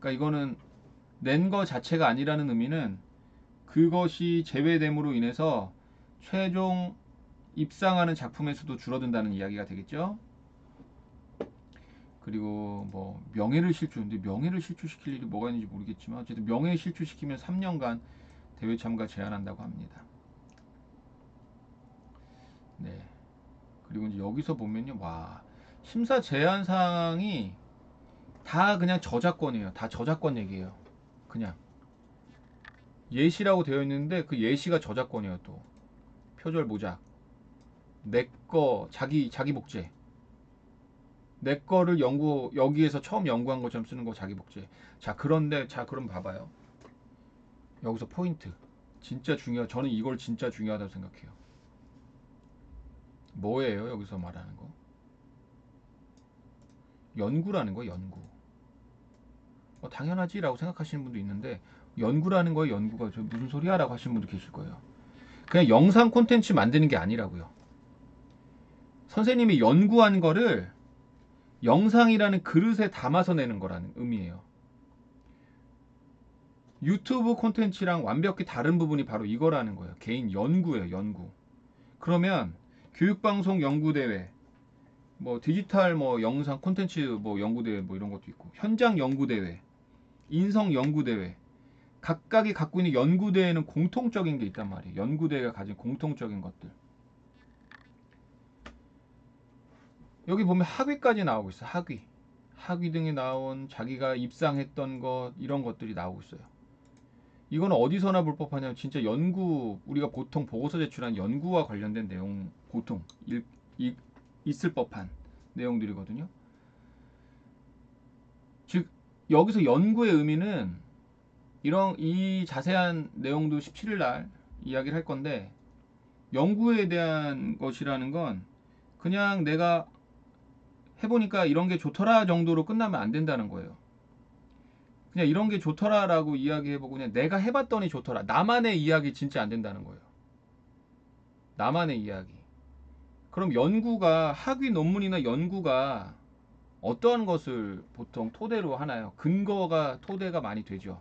그러니까 이거는 낸 거 자체가 아니라는 의미는 그것이 제외됨으로 인해서 최종 입상하는 작품의 수도 줄어든다는 이야기가 되겠죠. 그리고 뭐 명예를 실추인데 명예를 실추시킬 일이 뭐가 있는지 모르겠지만 어쨌든 명예 실추시키면 3년간 대회 참가 제한한다고 합니다. 네. 그리고 이제 여기서 보면요, 와 심사 제한 사항이 다 그냥 저작권이에요. 다 저작권 얘기예요. 그냥 예시라고 되어 있는데 그 예시가 저작권이에요. 또 표절 모작, 내 거 자기 복제. 내 거를 여기에서 처음 연구한 것처럼 쓰는 거 자기 복제. 자, 그런데 자, 그럼 봐봐요. 여기서 포인트. 진짜 저는 이걸 진짜 중요하다고 생각해요. 뭐예요? 여기서 말하는 거? 연구라는 거, 연구. 당연하지라고 생각하시는 분도 있는데 연구라는 거에 연구가 무슨 소리야라고 하시는 분도 계실 거예요. 그냥 영상 콘텐츠 만드는 게 아니라고요. 선생님이 연구한 거를 영상이라는 그릇에 담아서 내는 거라는 의미예요. 유튜브 콘텐츠랑 완벽히 다른 부분이 바로 이거라는 거예요. 개인 연구예요, 연구. 그러면 교육방송 연구대회, 뭐 디지털 뭐 영상 콘텐츠 뭐 연구대회 뭐 이런 것도 있고, 현장 연구대회, 인성 연구대회, 각각이 갖고 있는 연구대회는 공통적인 게 있단 말이에요. 연구대회가 가진 공통적인 것들. 여기 보면 학위까지 나오고 있어요. 학위 등에 나온 자기가 입상했던 것 이런 것들이 나오고 있어요. 이거는 어디서나 볼 법하냐면 진짜 우리가 보통 보고서 제출한 연구와 관련된 내용 보통 있을 법한 내용들이거든요. 즉 여기서 연구의 의미는 이 자세한 내용도 17일 날 이야기를 할 건데, 연구에 대한 것이라는 건 그냥 내가 해보니까 이런 게 좋더라 정도로 끝나면 안 된다는 거예요. 그냥 이런 게 좋더라라고 이야기해보고 그냥 내가 해봤더니 좋더라. 나만의 이야기 진짜 안 된다는 거예요. 나만의 이야기. 그럼 학위 논문이나 연구가 어떠한 것을 보통 토대로 하나요? 토대가 많이 되죠.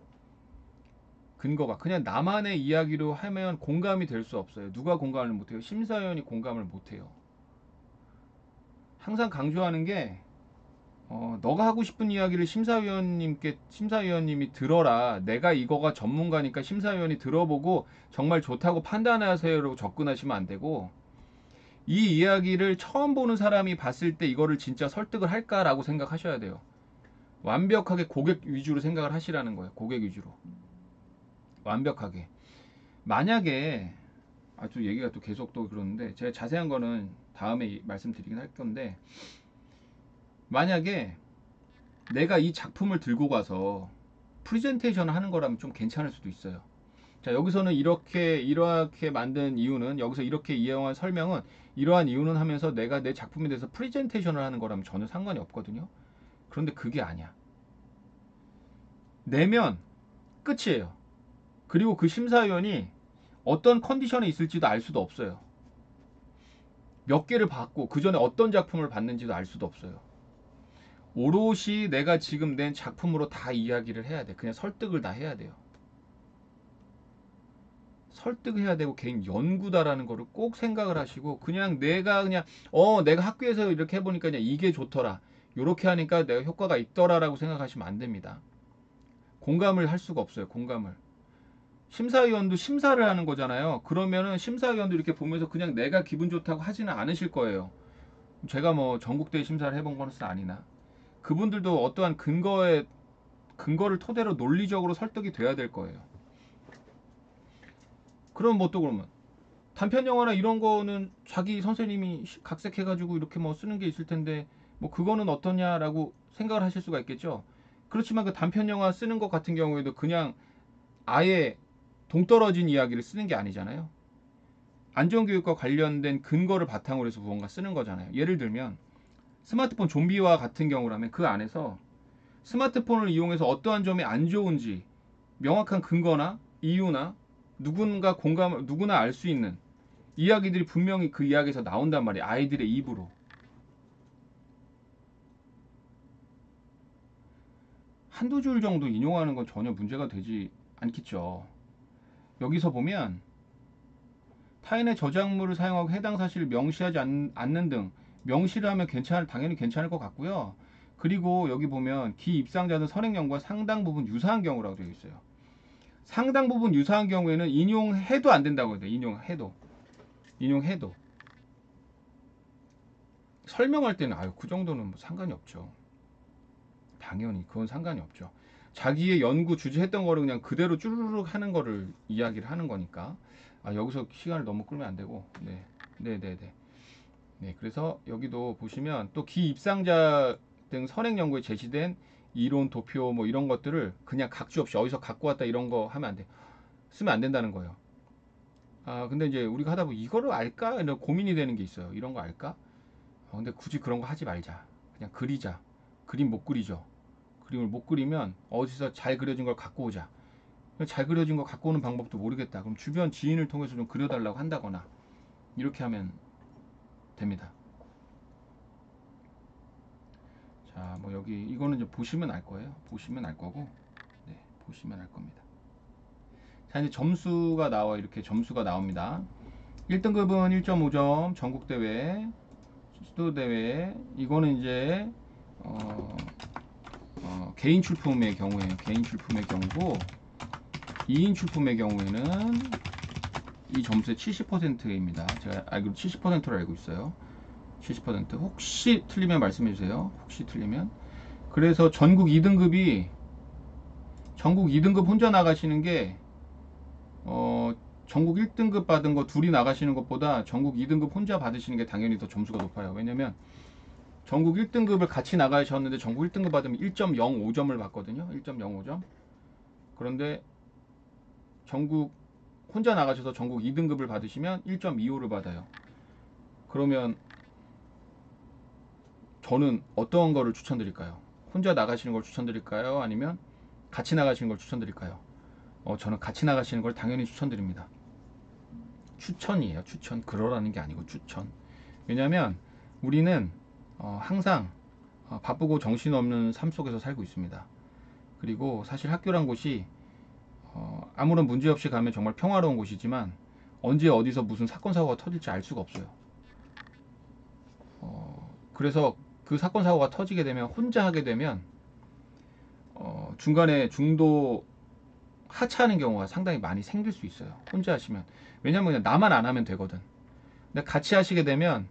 근거가. 그냥 나만의 이야기로 하면 공감이 될 수 없어요. 누가 공감을 못해요? 심사위원이 공감을 못해요. 항상 강조하는 게 너가 하고 싶은 이야기를 심사위원님이 들어라. 내가 이거가 전문가니까 심사위원이 들어보고 정말 좋다고 판단하세요라고 접근하시면 안 되고, 이 이야기를 처음 보는 사람이 봤을 때 이거를 진짜 설득을 할까라고 생각하셔야 돼요. 완벽하게 고객 위주로 생각을 하시라는 거예요. 고객 위주로. 완벽하게. 만약에 또 얘기가 또 계속 또 그러는데 제가 자세한 거는 다음에 말씀드리긴 할 건데, 만약에 내가 이 작품을 들고 가서 프레젠테이션을 하는 거라면 좀 괜찮을 수도 있어요. 자, 여기서는 이렇게 만든 이유는, 여기서 이렇게 이용한 설명은 이러한 이유는 하면서 내가 내 작품에 대해서 프레젠테이션을 하는 거라면 전혀 상관이 없거든요. 그런데 그게 아니야. 내면 끝이에요. 그리고 그 심사위원이 어떤 컨디션에 있을지도 알 수도 없어요. 몇 개를 받고 그 전에 어떤 작품을 봤는지도 알 수도 없어요. 오롯이 내가 지금 낸 작품으로 다 이야기를 해야 돼. 그냥 설득을 다 해야 돼요. 설득해야 되고 개인 연구다라는 거를 꼭 생각을 하시고, 그냥 내가 내가 학교에서 이렇게 해보니까 그냥 이게 좋더라, 요렇게 하니까 내가 효과가 있더라라고 생각하시면 안 됩니다. 공감을 할 수가 없어요. 공감을. 심사위원도 심사를 하는 거잖아요. 그러면은 심사위원도 이렇게 보면서 그냥 내가 기분 좋다고 하지는 않으실 거예요. 제가 뭐 전국대 심사를 해본 거는 아니나, 그분들도 어떠한 근거를 토대로 논리적으로 설득이 돼야 될 거예요. 그럼 뭐 또 그러면 단편 영화나 이런 거는 자기 선생님이 각색해가지고 이렇게 뭐 쓰는 게 있을 텐데, 뭐 그거는 어떠냐라고 생각을 하실 수가 있겠죠. 그렇지만 그 단편 영화 쓰는 것 같은 경우에도 그냥 아예 동떨어진 이야기를 쓰는 게 아니잖아요. 안전교육과 관련된 근거를 바탕으로 해서 무언가 쓰는 거잖아요. 예를 들면 스마트폰 좀비와 같은 경우라면 그 안에서 스마트폰을 이용해서 어떠한 점이 안 좋은지 명확한 근거나 이유나 누구나 알 수 있는 이야기들이 분명히 그 이야기에서 나온단 말이에요. 아이들의 입으로. 한두 줄 정도 인용하는 건 전혀 문제가 되지 않겠죠. 여기서 보면 타인의 저작물을 사용하고 해당 사실을 명시하지 않는 등 명시를 하면 당연히 괜찮을 것 같고요. 그리고 여기 보면 기 입상자는 선행 연구와 상당 부분 유사한 경우라고 되어 있어요. 상당 부분 유사한 경우에는 인용해도 안 된다고 해요. 인용해도 설명할 때는 그 정도는 뭐 상관이 없죠. 당연히 그건 상관이 없죠. 자기의 연구 주제 했던 거를 그냥 그대로 쭈르륵 하는 거를 이야기를 하는 거니까. 여기서 시간을 너무 끌면 안 되고. 네, 그래서 여기도 보시면 또 기 입상자 등 선행 연구에 제시된 이론, 도표 뭐 이런 것들을 그냥 각주 없이 어디서 갖고 왔다 이런 거 하면 안 돼. 쓰면 안 된다는 거예요. 근데 이제 우리가 하다 보면 이거를 알까? 이런 고민이 되는 게 있어요. 이런 거 알까? 근데 굳이 그런 거 하지 말자. 그냥 그리자. 그림 못 그리죠. 그림을 못 그리면 어디서 잘 그려진 걸 갖고 오자. 잘 그려진 거 갖고 오는 방법도 모르겠다. 그럼 주변 지인을 통해서 좀 그려달라고 한다거나 이렇게 하면 됩니다. 자, 뭐 여기 이거는 이제 보시면 알 거예요. 보시면 알 거고, 네, 보시면 알 겁니다. 자, 이제 점수가 이렇게 점수가 나옵니다. 1등급은 1.5점 전국대회, 시도대회. 이거는 이제 개인 출품의 경우에요. 개인 출품의 경우고, 2인 출품의 경우에는 이 점수의 70%입니다. 제가 알기로 70%로 알고 있어요. 70%. 혹시 틀리면 말씀해 주세요. 혹시 틀리면. 그래서 전국 2등급 혼자 나가시는 게 전국 1등급 받은 거 둘이 나가시는 것보다 전국 2등급 혼자 받으시는 게 당연히 더 점수가 높아요. 왜냐면 전국 1등급을 같이 나가셨는데 전국 1등급 받으면 1.05점을 받거든요. 1.05점. 그런데 전국 혼자 나가셔서 전국 2등급을 받으시면 1.25를 받아요. 그러면 저는 어떤 거를 추천드릴까요? 혼자 나가시는 걸 추천드릴까요? 아니면 같이 나가시는 걸 추천드릴까요? 저는 같이 나가시는 걸 당연히 추천드립니다. 추천이에요. 추천. 그러라는 게 아니고 추천. 왜냐하면 우리는 항상 바쁘고 정신없는 삶 속에서 살고 있습니다. 그리고 사실 학교란 곳이 아무런 문제 없이 가면 정말 평화로운 곳이지만 언제 어디서 무슨 사건 사고가 터질지 알 수가 없어요. 그래서 그 사건 사고가 터지게 되면 혼자 하게 되면 중간에 중도 하차하는 경우가 상당히 많이 생길 수 있어요. 혼자 하시면. 왜냐면 나만 안 하면 되거든. 근데 같이 하시게 되면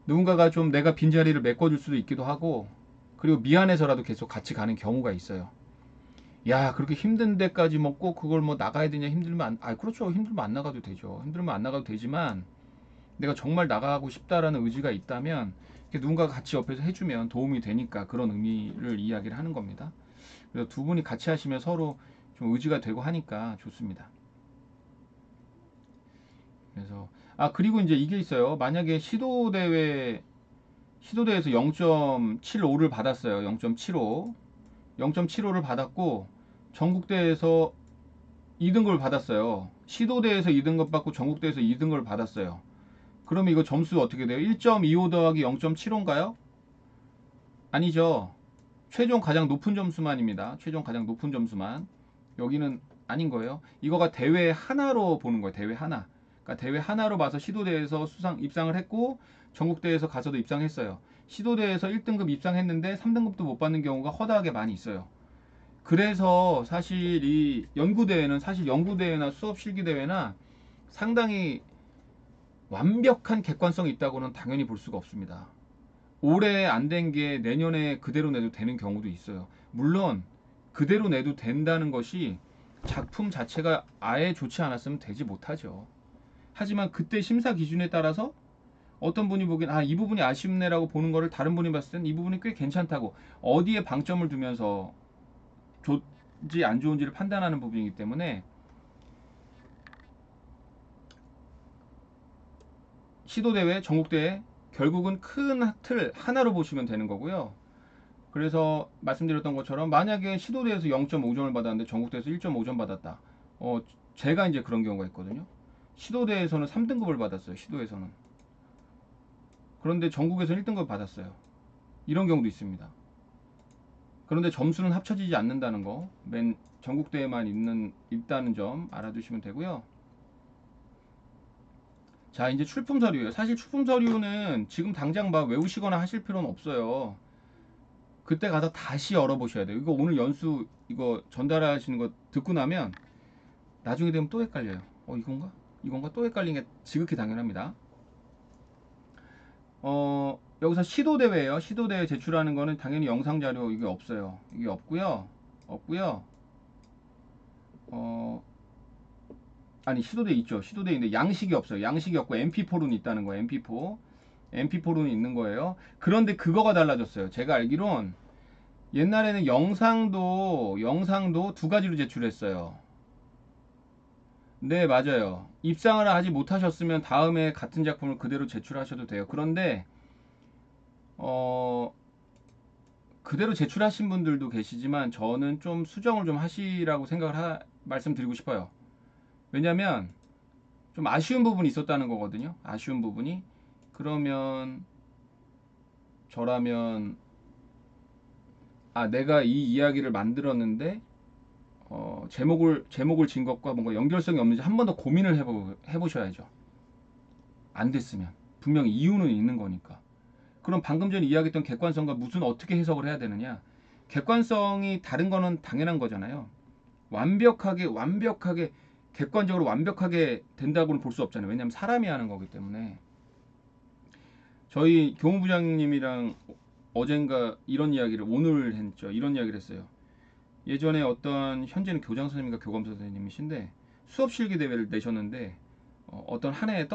누군가가 좀 내가 빈자리를 메꿔줄 수도 있기도 하고, 그리고 미안해서라도 계속 같이 가는 경우가 있어요. 야, 그렇게 힘든 데까지 뭐 꼭 그걸 뭐 나가야 되냐, 힘들면 그렇죠. 힘들면 안 나가도 되죠. 힘들면 안 나가도 되지만 내가 정말 나가고 싶다라는 의지가 있다면 누군가가 같이 옆에서 해주면 도움이 되니까 그런 의미를 이야기를 하는 겁니다. 그래서 두 분이 같이 하시면 서로 좀 의지가 되고 하니까 좋습니다. 그래서 그리고 이제 이게 있어요. 만약에 시도대회에서 0.75를 받았어요. 0.75를 받았고 전국대회에서 2등급을 받았어요. 시도대에서 2등급 받고 전국대에서 2등급을 받았어요. 그러면 이거 점수 어떻게 돼요? 1.25 더하기 0.75인가요? 아니죠. 최종 가장 높은 점수만입니다. 최종 가장 높은 점수만. 여기는 아닌 거예요. 이거가 대회 하나로 보는 거예요. 대회 하나. 그러니까 대회 하나로 봐서 시도대회에서 입상을 했고 전국대회에서 가서도 입상했어요. 시도대회에서 1등급 입상했는데 3등급도 못 받는 경우가 허다하게 많이 있어요. 그래서 사실 이 연구대회는 사실 연구대회나 수업 실기대회나 상당히 완벽한 객관성이 있다고는 당연히 볼 수가 없습니다. 올해 안 된 게 내년에 그대로 내도 되는 경우도 있어요. 물론 그대로 내도 된다는 것이 작품 자체가 아예 좋지 않았으면 되지 못하죠. 하지만 그때 심사 기준에 따라서 어떤 분이 보기엔 이 부분이 아쉽네라고 보는 거를 다른 분이 봤을 땐 이 부분이 꽤 괜찮다고 어디에 방점을 두면서 좋은지 안 좋은지를 판단하는 부분이기 때문에 시도대회, 전국대회 결국은 큰 틀 하나로 보시면 되는 거고요. 그래서 말씀드렸던 것처럼 만약에 시도대에서 0.5점을 받았는데 전국대에서 1.5점 받았다. 제가 이제 그런 경우가 있거든요. 시도대에서는 3등급을 받았어요. 시도에서는. 그런데 전국에서 1등급 받았어요. 이런 경우도 있습니다. 그런데 점수는 합쳐지지 않는다는 거, 맨 전국대에만 있다는 점 알아두시면 되고요. 자, 이제 출품 서류예요. 사실 출품 서류는 지금 당장 막 외우시거나 하실 필요는 없어요. 그때 가서 다시 열어보셔야 돼요. 이거 오늘 연수 이거 전달하시는 거 듣고 나면 나중에 되면 또 헷갈려요. 이건가? 이건가? 또 헷갈리는 게 지극히 당연합니다. 여기서 시도대회예요. 시도대회 제출하는 거는 당연히 영상자료 이게 없어요. 이게 없고요. 아니 시도대 있죠. 시도대 있는데 양식이 없어요. 양식이 없고 MP4는 있다는 거예요. MP4. MP4는 있는 거예요. 그런데 그거가 달라졌어요. 제가 알기론 옛날에는 영상도 두 가지로 제출했어요. 네, 맞아요. 입상을 하지 못하셨으면 다음에 같은 작품을 그대로 제출하셔도 돼요. 그런데 어, 그대로 제출하신 분들도 계시지만 저는 좀 수정을 좀 하시라고 말씀드리고 싶어요. 왜냐면 좀 아쉬운 부분이 있었다는 거거든요. 아쉬운 부분이. 그러면 저라면 내가 이 이야기를 만들었는데 제목을 진 것과 뭔가 연결성이 없는지 한 번 더 고민을 해보셔야죠. 안 됐으면 분명히 이유는 있는 거니까. 그럼 방금 전에 이야기했던 객관성과 무슨 어떻게 해석을 해야 되느냐? 객관성이 다른 거는 당연한 거잖아요. 완벽하게 객관적으로 완벽하게 된다고는 볼 수 없잖아요. 왜냐하면 사람이 하는 거기 때문에. 저희 교무부장님이랑 어젠가 오늘 했죠. 이런 이야기를 했어요. 예전에 어떤 현재는 교장 선생님과 교감 선생님이신데 수업 실기 대회를 내셨는데 어떤 한 해에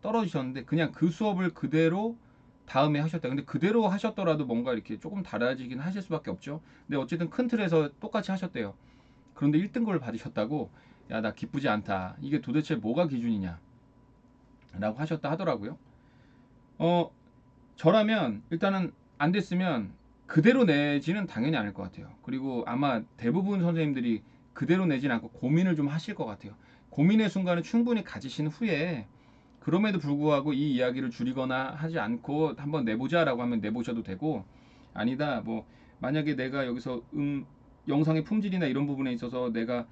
떨어지셨는데 그냥 그 수업을 그대로 다음에 하셨다. 근데 그대로 하셨더라도 뭔가 이렇게 조금 달라지긴 하실 수밖에 없죠. 근데 어쨌든 큰 틀에서 똑같이 하셨대요. 그런데 1등급을 받으셨다고 야, 나 기쁘지 않다. 이게 도대체 뭐가 기준이냐? 라고 하셨다 하더라고요. 저라면 일단은 안 됐으면 그대로 내지는 당연히 않을 것 같아요. 그리고 아마 대부분 선생님들이 그대로 내진 않고 고민을 좀 하실 것 같아요. 고민의 순간을 충분히 가지신 후에 그럼에도 불구하고 이 이야기를 줄이거나 하지 않고 한번 내보자라고 하면 내보셔도 되고 아니다 뭐 만약에 내가 여기서 영상의 품질이나 이런 부분에 있어서 내가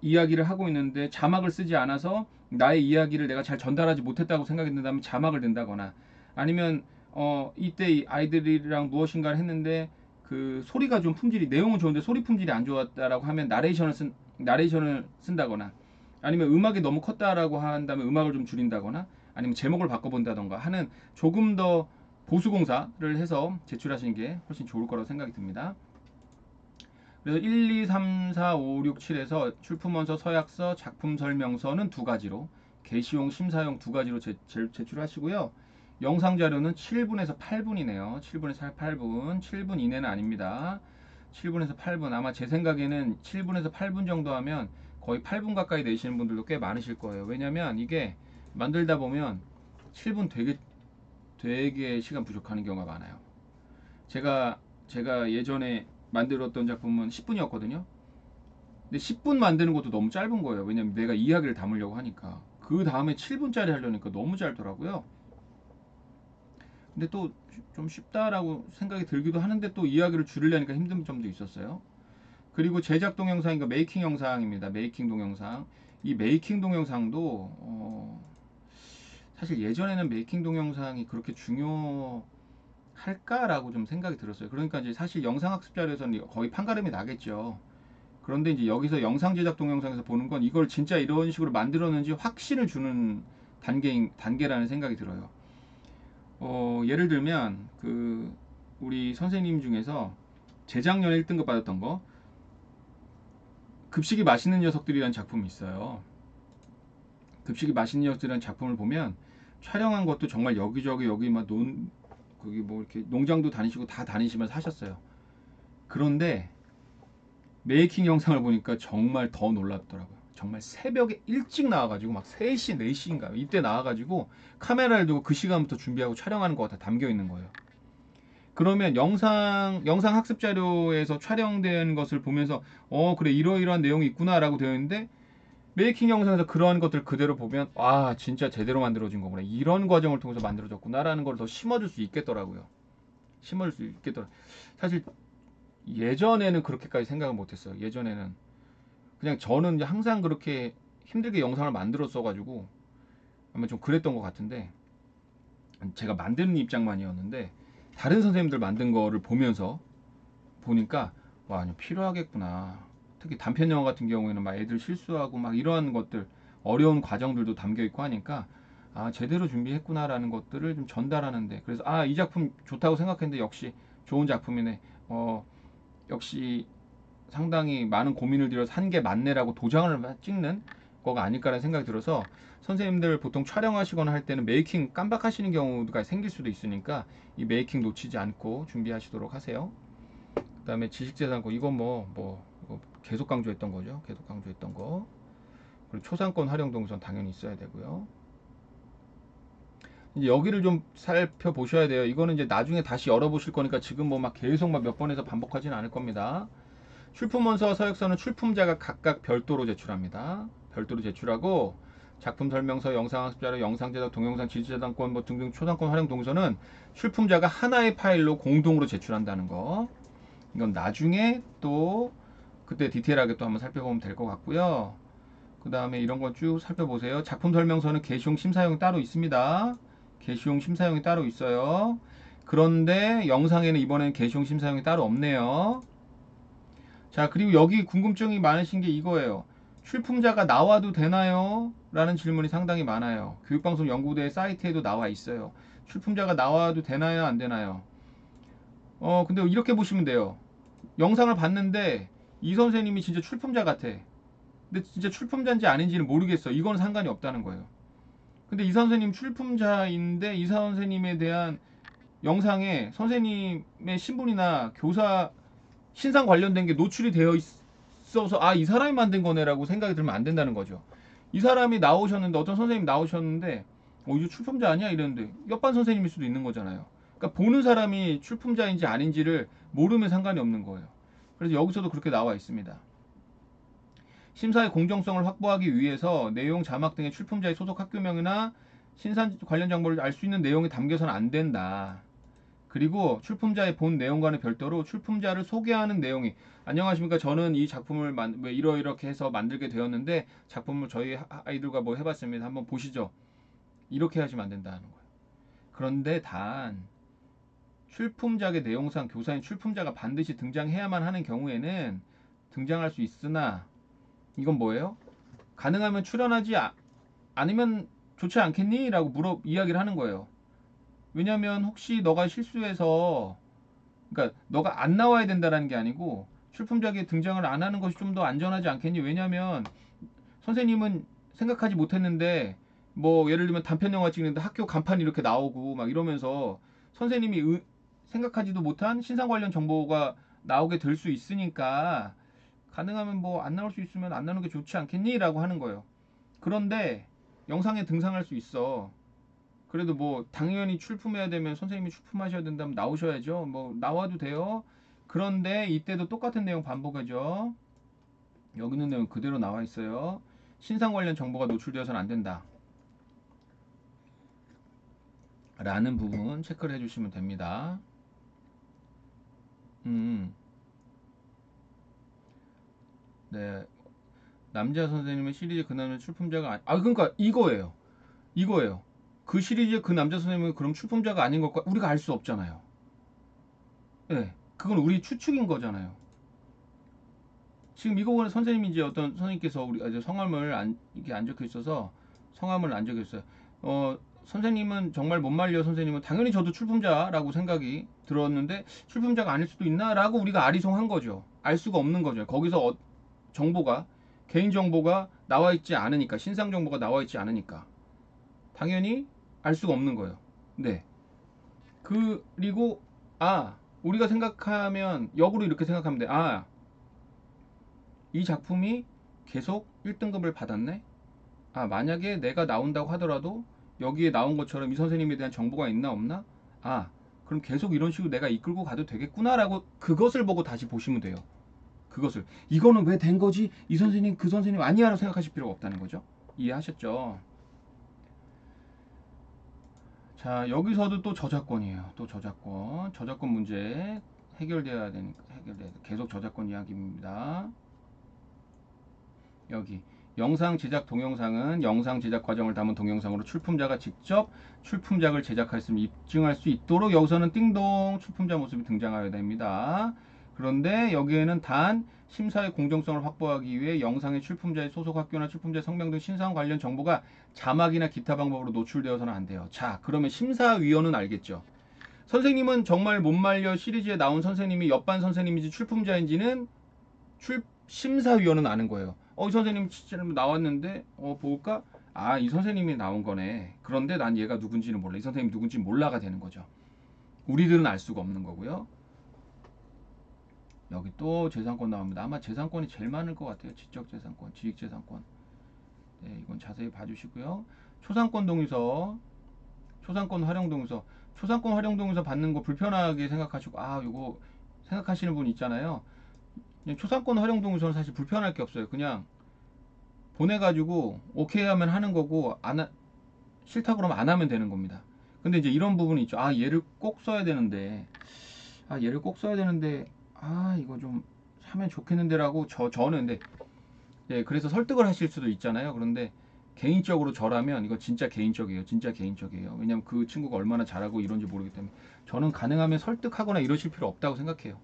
이야기를 하고 있는데 자막을 쓰지 않아서 나의 이야기를 내가 잘 전달하지 못했다고 생각이 든다면 자막을 든다거나 아니면 이때 이 아이들이랑 무엇인가를 했는데 그 소리가 좀 내용은 좋은데 소리 품질이 안 좋았다라고 하면 나레이션을 쓴다거나 아니면 음악이 너무 컸다라고 한다면 음악을 좀 줄인다거나 아니면 제목을 바꿔본다던가 하는 조금 더 보수공사를 해서 제출하시는 게 훨씬 좋을 거라고 생각이 듭니다. 그래서 1, 2, 3, 4, 5, 6, 7에서 출품원서, 서약서, 작품 설명서는 두 가지로 게시용, 심사용 두 가지로 제출하시고요. 영상 자료는 7분에서 8분이네요. 7분에서 8분. 7분 이내는 아닙니다. 7분에서 8분. 아마 제 생각에는 7분에서 8분 정도 하면 거의 8분 가까이 내시는 분들도 꽤 많으실 거예요. 왜냐면 이게 만들다 보면 7분 되게 시간 부족하는 경우가 많아요. 제가 예전에 만들었던 작품은 10분이었거든요. 근데 10분 만드는 것도 너무 짧은 거예요. 왜냐면 내가 이야기를 담으려고 하니까. 그 다음에 7분짜리 하려니까 너무 짧더라고요. 근데 또 좀 쉽다라고 생각이 들기도 하는데 또 이야기를 줄이려니까 힘든 점도 있었어요. 그리고 제작 동영상인 메이킹 영상입니다. 메이킹 동영상. 이 메이킹 동영상도 사실 예전에는 메이킹 동영상이 그렇게 중요할까라고 좀 생각이 들었어요. 그러니까 이제 사실 영상학습 자료에서는 거의 판가름이 나겠죠. 그런데 이제 여기서 영상 제작 동영상에서 보는 건 이걸 진짜 이런 식으로 만들었는지 확신을 주는 단계라는 생각이 들어요. 예를 들면 우리 선생님 중에서 재작년에 1등급 받았던 거 급식이 맛있는 녀석들이라는 작품이 있어요. 급식이 맛있는 녀석들이라는 작품을 보면 촬영한 것도 정말 여기저기 여기 막 거기 뭐 이렇게 농장도 다니시고 다 다니시면서 하셨어요. 그런데 메이킹 영상을 보니까 정말 더 놀랍더라고요. 정말 새벽에 일찍 나와가지고 막 3시, 4시인가 이때 나와가지고 카메라를 두고 그 시간부터 준비하고 촬영하는 거가 다 담겨 있는 거예요. 그러면 영상 학습 자료에서 촬영된 것을 보면서 그래 이러이러한 내용이 있구나라고 되어 있는데 메이킹 영상에서 그러한 것들 그대로 보면 진짜 제대로 만들어진 거구나, 이런 과정을 통해서 만들어졌구나라는 걸 더 심어줄 수 있겠더라고요. 심어줄 수 있겠더라고요. 사실 예전에는 그렇게까지 생각을 못했어요. 예전에는 그냥 저는 항상 그렇게 힘들게 영상을 만들었어 가지고 아마 좀 그랬던 것 같은데, 제가 만드는 입장만이었는데 다른 선생님들 만든 거를 보니까 필요하겠구나. 특히 단편 영화 같은 경우에는 막 애들 실수하고 막 이러한 것들, 어려운 과정들도 담겨 있고 하니까 제대로 준비했구나라는 것들을 좀 전달하는데, 그래서 이 작품 좋다고 생각했는데 역시 좋은 작품이네. 역시 상당히 많은 고민을 들여서 한 게 맞네라고 도장을 찍는 거가 아닐까라는 생각이 들어서, 선생님들 보통 촬영하시거나 할 때는 메이킹 깜빡하시는 경우가 생길 수도 있으니까 이 메이킹 놓치지 않고 준비하시도록 하세요. 그 다음에 지식재산권, 이건 이거 계속 강조했던 거죠. 계속 강조했던 거. 그리고 초상권 활용 동선 당연히 있어야 되고요. 이제 여기를 좀 살펴보셔야 돼요. 이거는 이제 나중에 다시 열어보실 거니까 지금 막 계속 몇 번에서 반복하지는 않을 겁니다. 출품원서와 서약서는 출품자가 각각 별도로 제출합니다. 별도로 제출하고, 작품 설명서, 영상학습자료, 영상제작, 동영상, 지주재단권 등등 초상권 활용 동서는 출품자가 하나의 파일로 공동으로 제출한다는 거. 이건 나중에 또 그때 디테일하게 또 한번 살펴보면 될 것 같고요. 그 다음에 이런 건 쭉 살펴보세요. 작품 설명서는 게시용 심사용이 따로 있습니다. 게시용 심사용이 따로 있어요. 그런데 영상에는 이번에는 게시용 심사용이 따로 없네요. 자, 그리고 여기 궁금증이 많으신 게 이거예요. 출품자가 나와도 되나요? 라는 질문이 상당히 많아요. 교육방송 연구대 사이트에도 나와 있어요. 출품자가 나와도 되나요? 안 되나요? 근데 이렇게 보시면 돼요. 영상을 봤는데 이 선생님이 진짜 출품자 같아. 근데 진짜 출품자인지 아닌지는 모르겠어. 이건 상관이 없다는 거예요. 근데 이 선생님 출품자인데 이 선생님에 대한 영상에 선생님의 신분이나 교사 신상 관련된 게 노출이 되어 있어서 이 사람이 만든 거네라고 생각이 들면 안 된다는 거죠. 이 사람이 나오셨는데, 어떤 선생님 나오셨는데 이거 출품자 아니야? 이랬는데 옆반 선생님일 수도 있는 거잖아요. 그러니까 보는 사람이 출품자인지 아닌지를 모르면 상관이 없는 거예요. 그래서 여기서도 그렇게 나와 있습니다. 심사의 공정성을 확보하기 위해서 내용 자막 등의 출품자의 소속 학교명이나 신산 관련 정보를 알 수 있는 내용이 담겨서는 안 된다. 그리고 출품자의 본 내용과는 별도로 출품자를 소개하는 내용이, 안녕하십니까, 저는 이 작품을 이렇게 해서 만들게 되었는데 작품을 저희 아이들과 해봤습니다, 한번 보시죠, 이렇게 하시면 안 된다는 거예요. 그런데 단 출품작의 내용상 교사인 출품자가 반드시 등장해야만 하는 경우에는 등장할 수 있으나, 이건 뭐예요? 가능하면 출연하지 않으면 좋지 않겠니? 라고 이야기를 하는 거예요. 왜냐면 혹시 너가 실수해서, 그러니까 너가 안 나와야 된다라는 게 아니고 출품작에 등장을 안 하는 것이 좀 더 안전하지 않겠니? 왜냐면 선생님은 생각하지 못했는데 예를 들면 단편 영화 찍는데 학교 간판 이렇게 나오고 막 이러면서 선생님이 생각하지도 못한 신상 관련 정보가 나오게 될 수 있으니까, 가능하면 안 나올 수 있으면 안 나오는 게 좋지 않겠니? 라고 하는 거예요. 그런데 영상에 등장할 수 있어. 그래도 당연히 출품해야 되면 선생님이 출품하셔야 된다면 나오셔야죠. 나와도 돼요. 그런데 이때도 똑같은 내용 반복하죠. 여기 있는 내용 그대로 나와 있어요. 신상 관련 정보가 노출되어서는 안 된다 라는 부분 체크를 해주시면 됩니다. 네. 남자 선생님은 시리즈 그 남자 출품자가 그러니까 이거예요. 그 시리즈의 그 남자 선생님은 그럼 출품자가 아닌 걸까? 우리가 알 수 없잖아요. 네. 그건 우리 추측인 거잖아요. 지금 이거 보면 선생님이 이제 어떤 선생님께서 우리 이제 성함을 이게 안 적혀 있어서 성함을 안 적혀 있어요. 선생님은 정말 못 말려 선생님은 당연히 저도 출품자라고 생각이 들었는데 출품자가 아닐 수도 있나라고 우리가 아리송한 거죠. 알 수가 없는 거죠. 거기서 정보가 개인 정보가 나와 있지 않으니까 신상 정보가 나와 있지 않으니까 당연히 알 수가 없는 거예요. 네. 그리고 우리가 생각하면 역으로 이렇게 생각하면 돼. 이 작품이 계속 1등급을 받았네? 만약에 내가 나온다고 하더라도 여기에 나온 것처럼 이 선생님에 대한 정보가 있나 없나? 그럼 계속 이런 식으로 내가 이끌고 가도 되겠구나라고 그것을 보고 다시 보시면 돼요. 그것을. 이거는 왜 된 거지? 이 선생님, 그 선생님 아니야라고 생각하실 필요가 없다는 거죠. 이해하셨죠? 자, 여기서도 또 저작권이에요. 또 저작권. 저작권 문제 해결돼야 되니까, 계속 저작권 이야기입니다. 여기 영상 제작 동영상은 영상 제작 과정을 담은 동영상으로 출품자가 직접 출품작을 제작하였음을 입증할 수 있도록 여기서는 띵동 출품자 모습이 등장하여야 됩니다. 그런데 여기에는 단 심사의 공정성을 확보하기 위해 영상의 출품자의 소속 학교나 출품자의 성명 등 신상 관련 정보가 자막이나 기타 방법으로 노출되어서는 안 돼요. 자, 그러면 심사위원은 알겠죠? 선생님은 정말 못 말려 시리즈에 나온 선생님이 옆반 선생님인지 출품자인지는 심사위원은 아는 거예요. 이 선생님 진짜 나왔는데 볼까? 이 선생님이 나온 거네. 그런데 난 얘가 누군지는 몰라. 이 선생님 누군지 몰라가 되는 거죠. 우리들은 알 수가 없는 거고요. 여기 또 재산권 나옵니다. 아마 재산권이 제일 많을 것 같아요. 지적재산권, 지익재산권. 네, 이건 자세히 봐주시고요. 초상권 동의서, 초상권 활용 동의서, 초상권 활용 동의서 받는 거 불편하게 생각하시고 이거 생각하시는 분 있잖아요. 초상권 활용 동의서는 사실 불편할 게 없어요. 그냥 보내가지고 오케이 하면 하는 거고 싫다 그러면 안 하면 되는 겁니다. 근데 이제 이런 부분이 있죠. 얘를 꼭 써야 되는데 얘를 꼭 써야 되는데 이거 좀 하면 좋겠는데라고 저는 근데 그래서 설득을 하실 수도 있잖아요. 그런데 개인적으로 저라면 이거 진짜 개인적이에요. 진짜 개인적이에요. 왜냐면 그 친구가 얼마나 잘하고 이런지 모르기 때문에 저는 가능하면 설득하거나 이러실 필요 없다고 생각해요.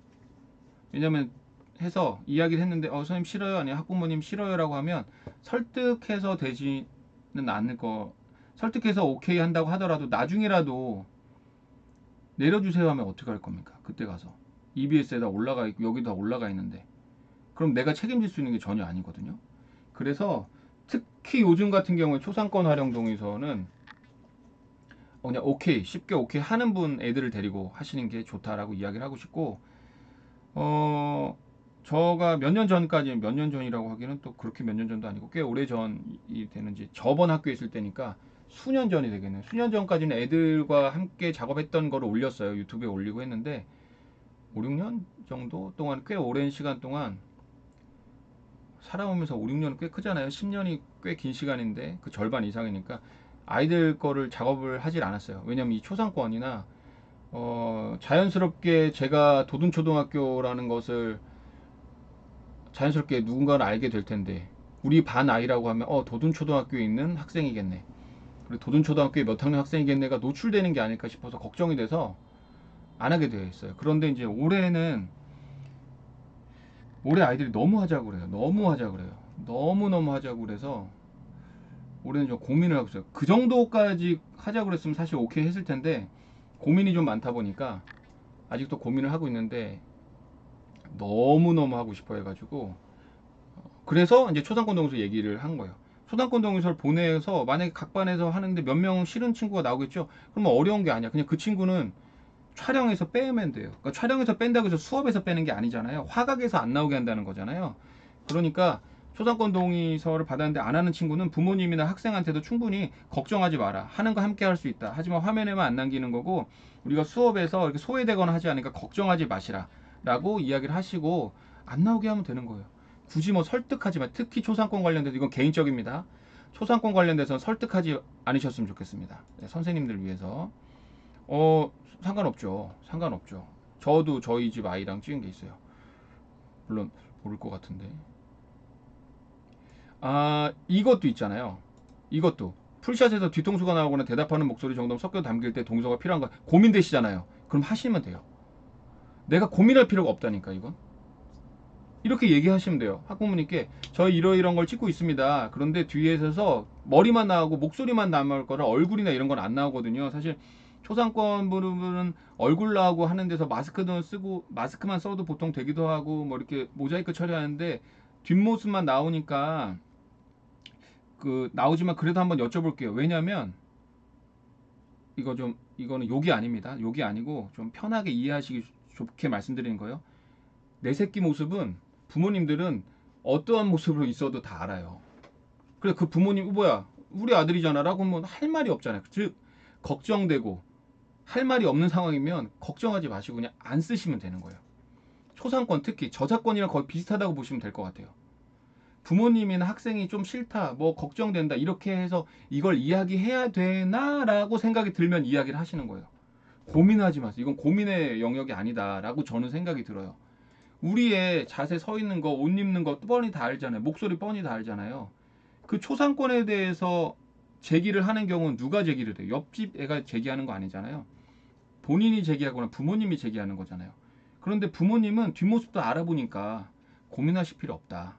왜냐면 해서 이야기를 했는데 선생님 싫어요 아니 학부모님 싫어요라고 하면 설득해서 되지는 않을 거 설득해서 오케이 한다고 하더라도 나중에라도 내려주세요 하면 어떻게 할 겁니까? 그때 가서 EBS에다 올라가 있고 여기다 올라가 있는데 그럼 내가 책임질 수 있는 게 전혀 아니거든요. 그래서 특히 요즘 같은 경우에 초상권 활용 동의서는 그냥 오케이 쉽게 오케이 하는 분 애들을 데리고 하시는 게 좋다라고 이야기를 하고 싶고 저가 몇 년 전까지 몇 년 전이라고 하기는 또 그렇게 몇 년 전도 아니고 꽤 오래 전이 되는지 저번 학교에 있을 때니까 수년 전이 되겠네요. 수년 전까지는 애들과 함께 작업했던 거를 올렸어요. 유튜브에 올리고 했는데 5, 6년 정도 동안 꽤 오랜 시간 동안 살아오면서 5, 6년은 꽤 크잖아요. 10년이 꽤 긴 시간인데 그 절반 이상이니까 아이들 거를 작업을 하질 않았어요. 왜냐면 이 초상권이나 자연스럽게 제가 도둔초등학교라는 것을 자연스럽게 누군가는 알게 될 텐데 우리 반 아이라고 하면 도둔초등학교에 있는 학생이겠네. 그리고 도둔초등학교에 몇 학년 학생이겠네가 노출되는 게 아닐까 싶어서 걱정이 돼서 안 하게 되어 있어요. 그런데 이제 올해 아이들이 너무 하자고 그래요. 너무 하자고 그래서 올해는 좀 고민을 하고 있어요. 그 정도까지 하자고 그랬으면 사실 오케이 했을 텐데 고민이 좀 많다 보니까 아직도 고민을 하고 있는데 너무너무 하고 싶어 해가지고 그래서 이제 초상권 동의서 얘기를 한 거예요. 초상권 동의서를 보내서 만약에 각 반에서 하는데 몇 명 싫은 친구가 나오겠죠? 그러면 어려운 게 아니야. 그냥 그 친구는 촬영해서 빼면 돼요. 그러니까 촬영해서 뺀다고 해서 수업에서 빼는 게 아니잖아요. 화각에서 안 나오게 한다는 거잖아요. 그러니까 초상권 동의서를 받았는데 안 하는 친구는 부모님이나 학생한테도 충분히 걱정하지 마라. 하는 거 함께 할 수 있다. 하지만 화면에만 안 남기는 거고 우리가 수업에서 이렇게 소외되거나 하지 않으니까 걱정하지 마시라. 라고 이야기를 하시고 안 나오게 하면 되는 거예요. 굳이 뭐 설득하지 마. 특히 초상권 관련돼서 이건 개인적입니다. 초상권 관련돼서는 설득하지 않으셨으면 좋겠습니다. 네, 선생님들 위해서. 상관없죠. 저도 저희 집 아이랑 찍은 게 있어요. 물론 모를 것 같은데. 아, 이것도 있잖아요. 이것도 풀샷에서 뒤통수가 나오거나 대답하는 목소리 정도만 섞여 담길 때 동서가 필요한 거 고민되시잖아요. 그럼 하시면 돼요. 내가 고민할 필요가 없다니까 이건. 이렇게 얘기하시면 돼요. 학부모님께 저희 이러이러한 걸 찍고 있습니다. 그런데 뒤에서 머리만 나오고 목소리만 나올 거라 얼굴이나 이런 건 안 나오거든요. 사실 초상권 부분은 얼굴 나오고 하는 데서 마스크도 쓰고 마스크만 써도 보통 되기도 하고 뭐 이렇게 모자이크 처리하는데 뒷모습만 나오니까 그 나오지만 그래도 한번 여쭤볼게요. 왜냐면 이거는 욕이 아닙니다. 욕이 아니고 좀 편하게 이해하시기 좋게 말씀드리는 거예요. 내 새끼 모습은 부모님들은 어떠한 모습으로 있어도 다 알아요. 그래 그 부모님 뭐야 우리 아들이잖아 라고 하면 할 말이 없잖아요. 즉 걱정되고 할 말이 없는 상황이면 걱정하지 마시고 그냥 안 쓰시면 되는 거예요. 초상권 특히 저작권이랑 거의 비슷하다고 보시면 될 것 같아요. 부모님이나 학생이 좀 싫다 뭐 걱정된다 이렇게 해서 이걸 이야기해야 되나 라고 생각이 들면 이야기를 하시는 거예요. 고민하지 마세요. 이건 고민의 영역이 아니다 라고 저는 생각이 들어요. 우리의 자세 서 있는 거, 옷 입는 거 뻔히 다 알잖아요. 목소리 뻔히 다 알잖아요. 그 초상권에 대해서 제기를 하는 경우는 누가 제기를 해요? 옆집 애가 제기하는 거 아니잖아요. 본인이 제기하거나 부모님이 제기하는 거잖아요. 그런데 부모님은 뒷모습도 알아보니까 고민하실 필요 없다.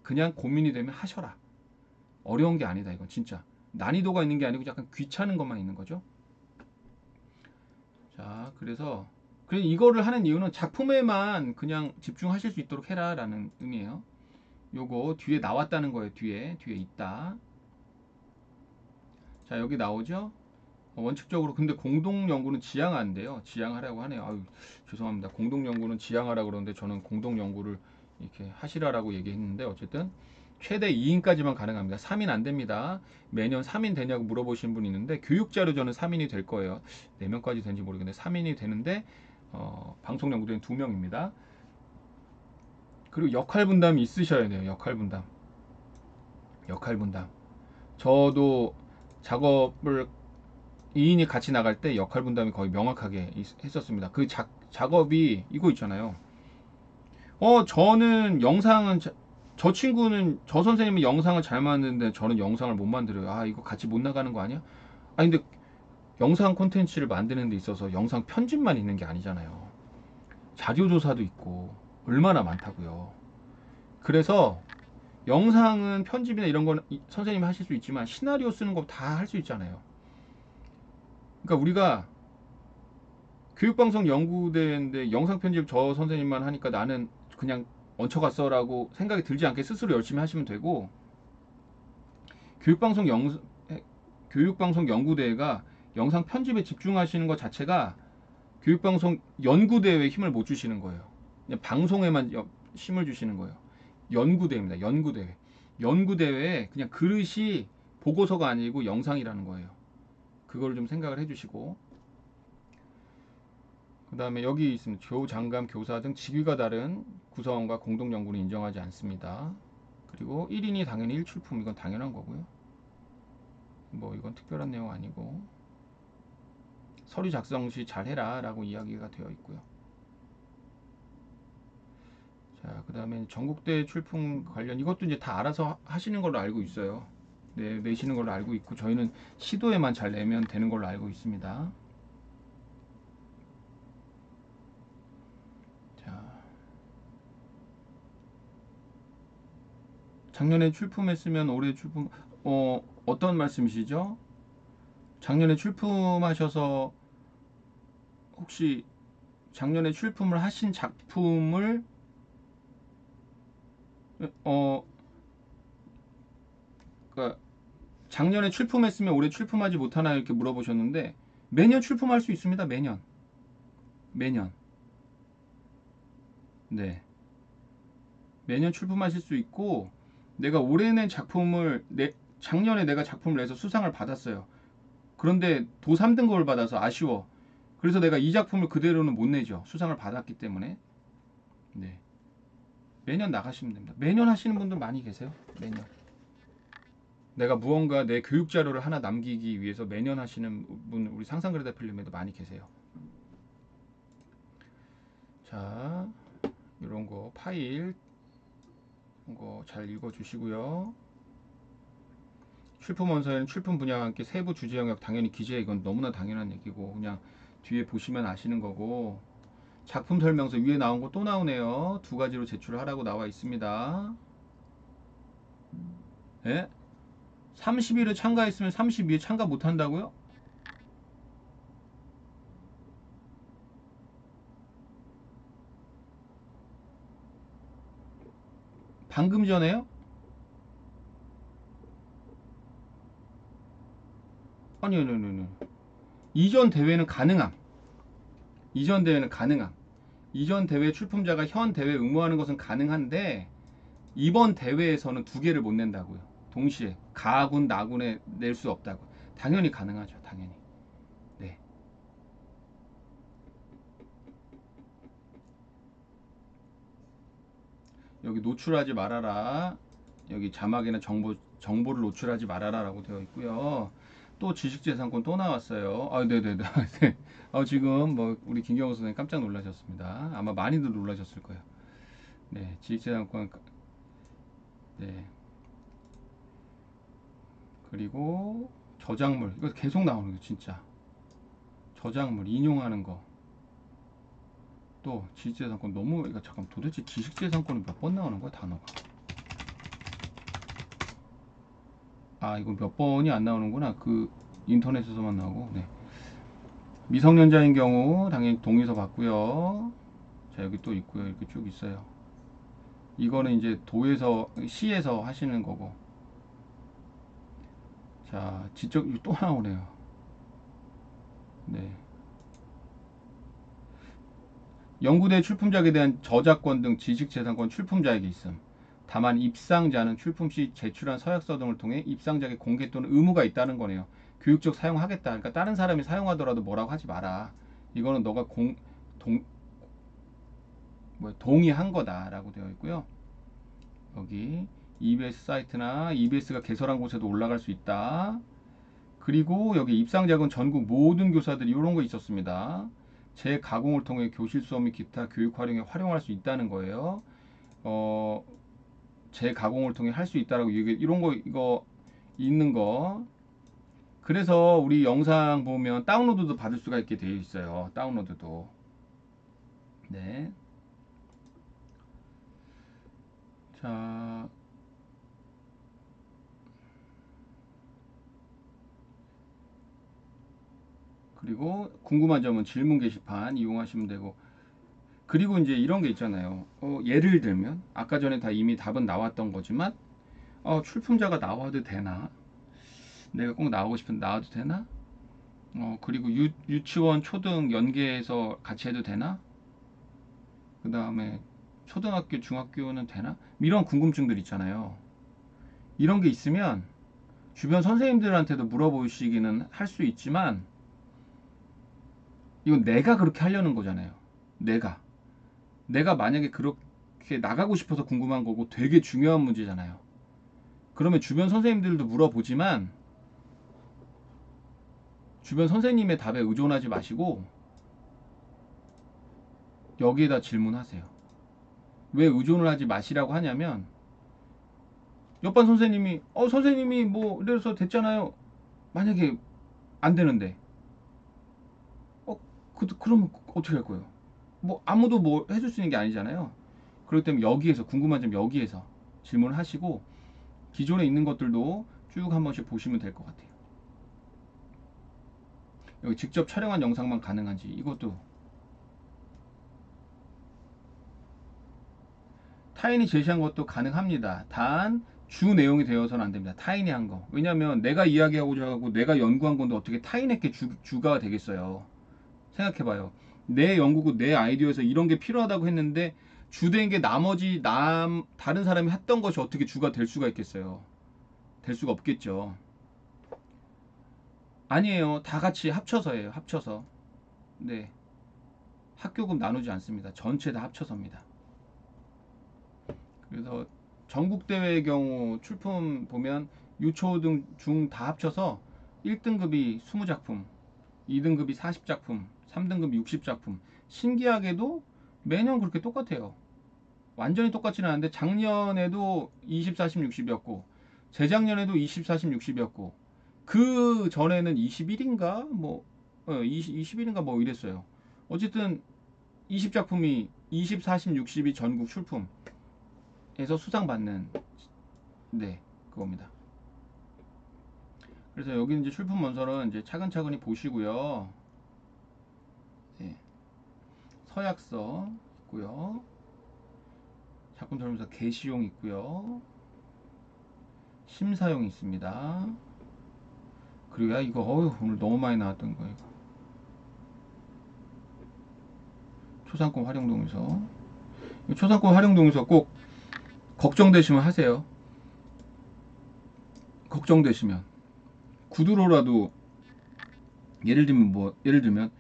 그냥 고민이 되면 하셔라. 어려운 게 아니다 이건 진짜. 난이도가 있는 게 아니고 약간 귀찮은 것만 있는 거죠. 자, 그래서 이거를 하는 이유는 작품에만 그냥 집중하실 수 있도록 해라라는 의미예요. 요거 뒤에 나왔다는 거예요. 뒤에 있다. 자, 여기 나오죠? 원칙적으로 근데 공동 연구는 지향한대요. 지향하라고 하네요. 아유, 죄송합니다. 공동 연구는 지향하라고 그러는데 저는 공동 연구를 이렇게 하시라라고 얘기했는데 어쨌든 최대 2인까지만 가능합니다. 3인 안 됩니다. 매년 3인 되냐고 물어보시는 분이 있는데 교육자료 저는 3인이 될 거예요. 4명까지 되는지 모르겠는데 3인이 되는데 방송 연구대는 2명입니다. 그리고 역할 분담이 있으셔야 돼요. 역할 분담. 역할 분담. 저도 작업을 2인이 같이 나갈 때 역할 분담이 거의 명확하게 했었습니다. 그 작업이 이거 있잖아요. 저는 저 친구는 저 선생님은 영상을 잘 만드는데 저는 영상을 못 만들어요. 아, 이거 같이 못 나가는 거 아니야? 아, 근데 영상 콘텐츠를 만드는 데 있어서 영상 편집만 있는 게 아니잖아요. 자료조사도 있고 얼마나 많다고요. 그래서 영상은 편집이나 이런 거는 선생님이 하실 수 있지만 시나리오 쓰는 거 다 할 수 있잖아요. 그러니까 우리가 교육방송 연구대인데 영상 편집 저 선생님만 하니까 나는 그냥 얹혀갔어라고 생각이 들지 않게 스스로 열심히 하시면 되고 교육방송 영 교육방송 연구대회가 영상 편집에 집중하시는 것 자체가 교육방송 연구대회에 힘을 못 주시는 거예요. 그냥 방송에만 힘을 주시는 거예요. 연구대회입니다. 연구대회. 연구대회에 그냥 그릇이 보고서가 아니고 영상이라는 거예요. 그거를 좀 생각을 해주시고 그 다음에 여기 있습니다. 교, 장감, 교사 등 직위가 다른 구성원과 공동연구는 인정하지 않습니다. 그리고 1인이 당연히 1출품 이건 당연한 거고요. 뭐 이건 특별한 내용 아니고 서류 작성 시 잘해라 라고 이야기가 되어 있고요. 자, 그 다음에 전국대 출품 관련 이것도 이제 다 알아서 하시는 걸로 알고 있어요. 내시는 걸로 알고 있고 저희는 시도에만 잘 내면 되는 걸로 알고 있습니다. 자, 작년에 출품했으면 올해 출품 어떤 말씀이시죠? 작년에 출품하셔서 혹시 작년에 출품을 하신 작품을 어 그러니까 작년에 출품했으면 올해 출품하지 못하나 이렇게 물어보셨는데 매년 출품할 수 있습니다. 매년 네 매년 출품하실 수 있고 내가 올해 낸 작품을 작년에 내가 작품을 내서 수상을 받았어요. 그런데 도 3등급을 받아서 아쉬워. 그래서 내가 이 작품을 그대로는 못 내죠. 수상을 받았기 때문에. 네. 매년 나가시면 됩니다. 매년 하시는 분들 많이 계세요. 매년. 내가 무언가 내 교육 자료를 하나 남기기 위해서 매년 하시는 분 우리 상상그레다 필름에도 많이 계세요. 자, 이런 거 파일 이런 거 잘 읽어 주시고요. 출품 원서에는 출품 분야와 함께 세부 주제 영역 당연히 기재, 이건 너무나 당연한 얘기고 그냥 뒤에 보시면 아시는 거고, 작품 설명서 위에 나온 거 또 나오네요. 두 가지로 제출하라고 나와 있습니다. 예? 30일을 참가했으면 32일 참가 못 한다고요? 방금 전에요? 아니요, 아니요, 아니요. 이전 대회는 가능함. 이전 대회는 가능함. 이전 대회 출품자가 현 대회 응모하는 것은 가능한데 이번 대회에서는 두 개를 못 낸다고요. 동시에 가군 나군에 낼 수 없다고. 당연히 가능하죠. 당연히. 네. 여기 노출하지 말아라. 여기 자막이나 정보를 노출하지 말아라라고 되어 있고요. 또 지식재산권 또 나왔어요. 아, 네네네. 네. 지금 뭐 우리 김경호 선생님 깜짝 놀라셨습니다. 아마 많이들 놀라셨을 거예요. 네, 지식재산권. 네. 그리고 저작물. 이거 계속 나오는 거 진짜. 저작물 인용하는 거. 또 지식재산권 너무 이거 잠깐 도대체 지식재산권이 몇 번 나오는 거야 단어가? 아 이거 몇 번이 안 나오는구나. 그 인터넷에서만 나오고. 네. 미성년자인 경우 당연히 동의서 받고요. 자 여기 또 있고요. 이렇게 쭉 있어요. 이거는 이제 도에서 시에서 하시는 거고. 자 지적 또 나오네요. 네. 연구대 출품작에 대한 저작권 등 지식재산권 출품자에게 있음. 다만 입상자는 출품 시 제출한 서약서 등을 통해 입상작의 공개 또는 의무가 있다는 거네요. 교육적 사용하겠다. 그러니까 다른 사람이 사용하더라도 뭐라고 하지 마라. 이거는 너가 동의한 거다라고 되어 있고요. 여기 EBS 사이트나 EBS가 개설한 곳에도 올라갈 수 있다. 그리고 여기 입상작은 전국 모든 교사들이 이런 거 있었습니다. 재가공을 통해 교실 수업 및 기타 교육 활용에 활용할 수 있다는 거예요. 재가공을 통해 할 수 있다라고 이런 거 이거 있는 거. 그래서 우리 영상 보면 다운로드도 받을 수가 있게 되어 있어요. 다운로드도. 네. 자. 그리고 궁금한 점은 질문 게시판 이용하시면 되고, 그리고 이제 이런 게 있잖아요. 예를 들면 아까 전에 다 이미 답은 나왔던 거지만 출품자가 나와도 되나? 내가 꼭 나오고 싶은데 나와도 되나? 그리고 유치원 초등 연계해서 같이 해도 되나? 그 다음에 초등학교 중학교는 되나? 이런 궁금증들 있잖아요. 이런 게 있으면 주변 선생님들한테도 물어보시기는 할 수 있지만 이건 내가 그렇게 하려는 거잖아요. 내가 만약에 그렇게 나가고 싶어서 궁금한 거고 되게 중요한 문제잖아요. 그러면 주변 선생님들도 물어보지만 주변 선생님의 답에 의존하지 마시고 여기에다 질문하세요. 왜 의존을 하지 마시라고 하냐면 옆반 선생님이 선생님이 뭐 이래서 됐잖아요. 만약에 안 되는데 그러면 어떻게 할 거예요? 뭐 아무도 뭐 해줄 수 있는 게 아니잖아요. 그렇기 때문에 여기에서 궁금한 점 여기에서 질문을 하시고 기존에 있는 것들도 쭉 한 번씩 보시면 될 것 같아요. 여기 직접 촬영한 영상만 가능한지 이것도 타인이 제시한 것도 가능합니다. 단 주 내용이 되어서는 안 됩니다. 타인이 한 거. 왜냐면 내가 이야기하고자 하고 내가 연구한 건데 어떻게 타인에게 주가 되겠어요. 생각해봐요. 내 연구고 내 아이디어에서 이런 게 필요하다고 했는데 주된 게 나머지 다른 사람이 했던 것이 어떻게 주가 될 수가 있겠어요. 될 수가 없겠죠. 아니에요. 다 같이 합쳐서예요. 합쳐서. 네. 학교금 나누지 않습니다. 전체 다 합쳐서입니다. 그래서 전국대회의 경우 출품 보면 유초등 중 다 합쳐서 1등급이 20작품, 2등급이 40작품, 3등급이 60작품. 신기하게도 매년 그렇게 똑같아요. 완전히 똑같지는 않은데 작년에도 20, 40, 60이었고 재작년에도 20, 40, 60이었고 그 전에는 21인가 뭐 21인가 뭐 이랬어요. 어쨌든 20작품이 20, 40, 60이 전국 출품에서 수상받는 네 그겁니다. 그래서 여기 이제 출품 원서는 이제 차근차근히 보시고요. 네, 서약서 있고요. 작품 설명서 게시용 있고요. 심사용 있습니다. 그리고 야 이거 오늘 너무 많이 나왔던 거 이거. 초상권 활용 동의서. 초상권 활용 동의서 꼭 걱정되시면 하세요. 걱정되시면 구두로라도 예를 들면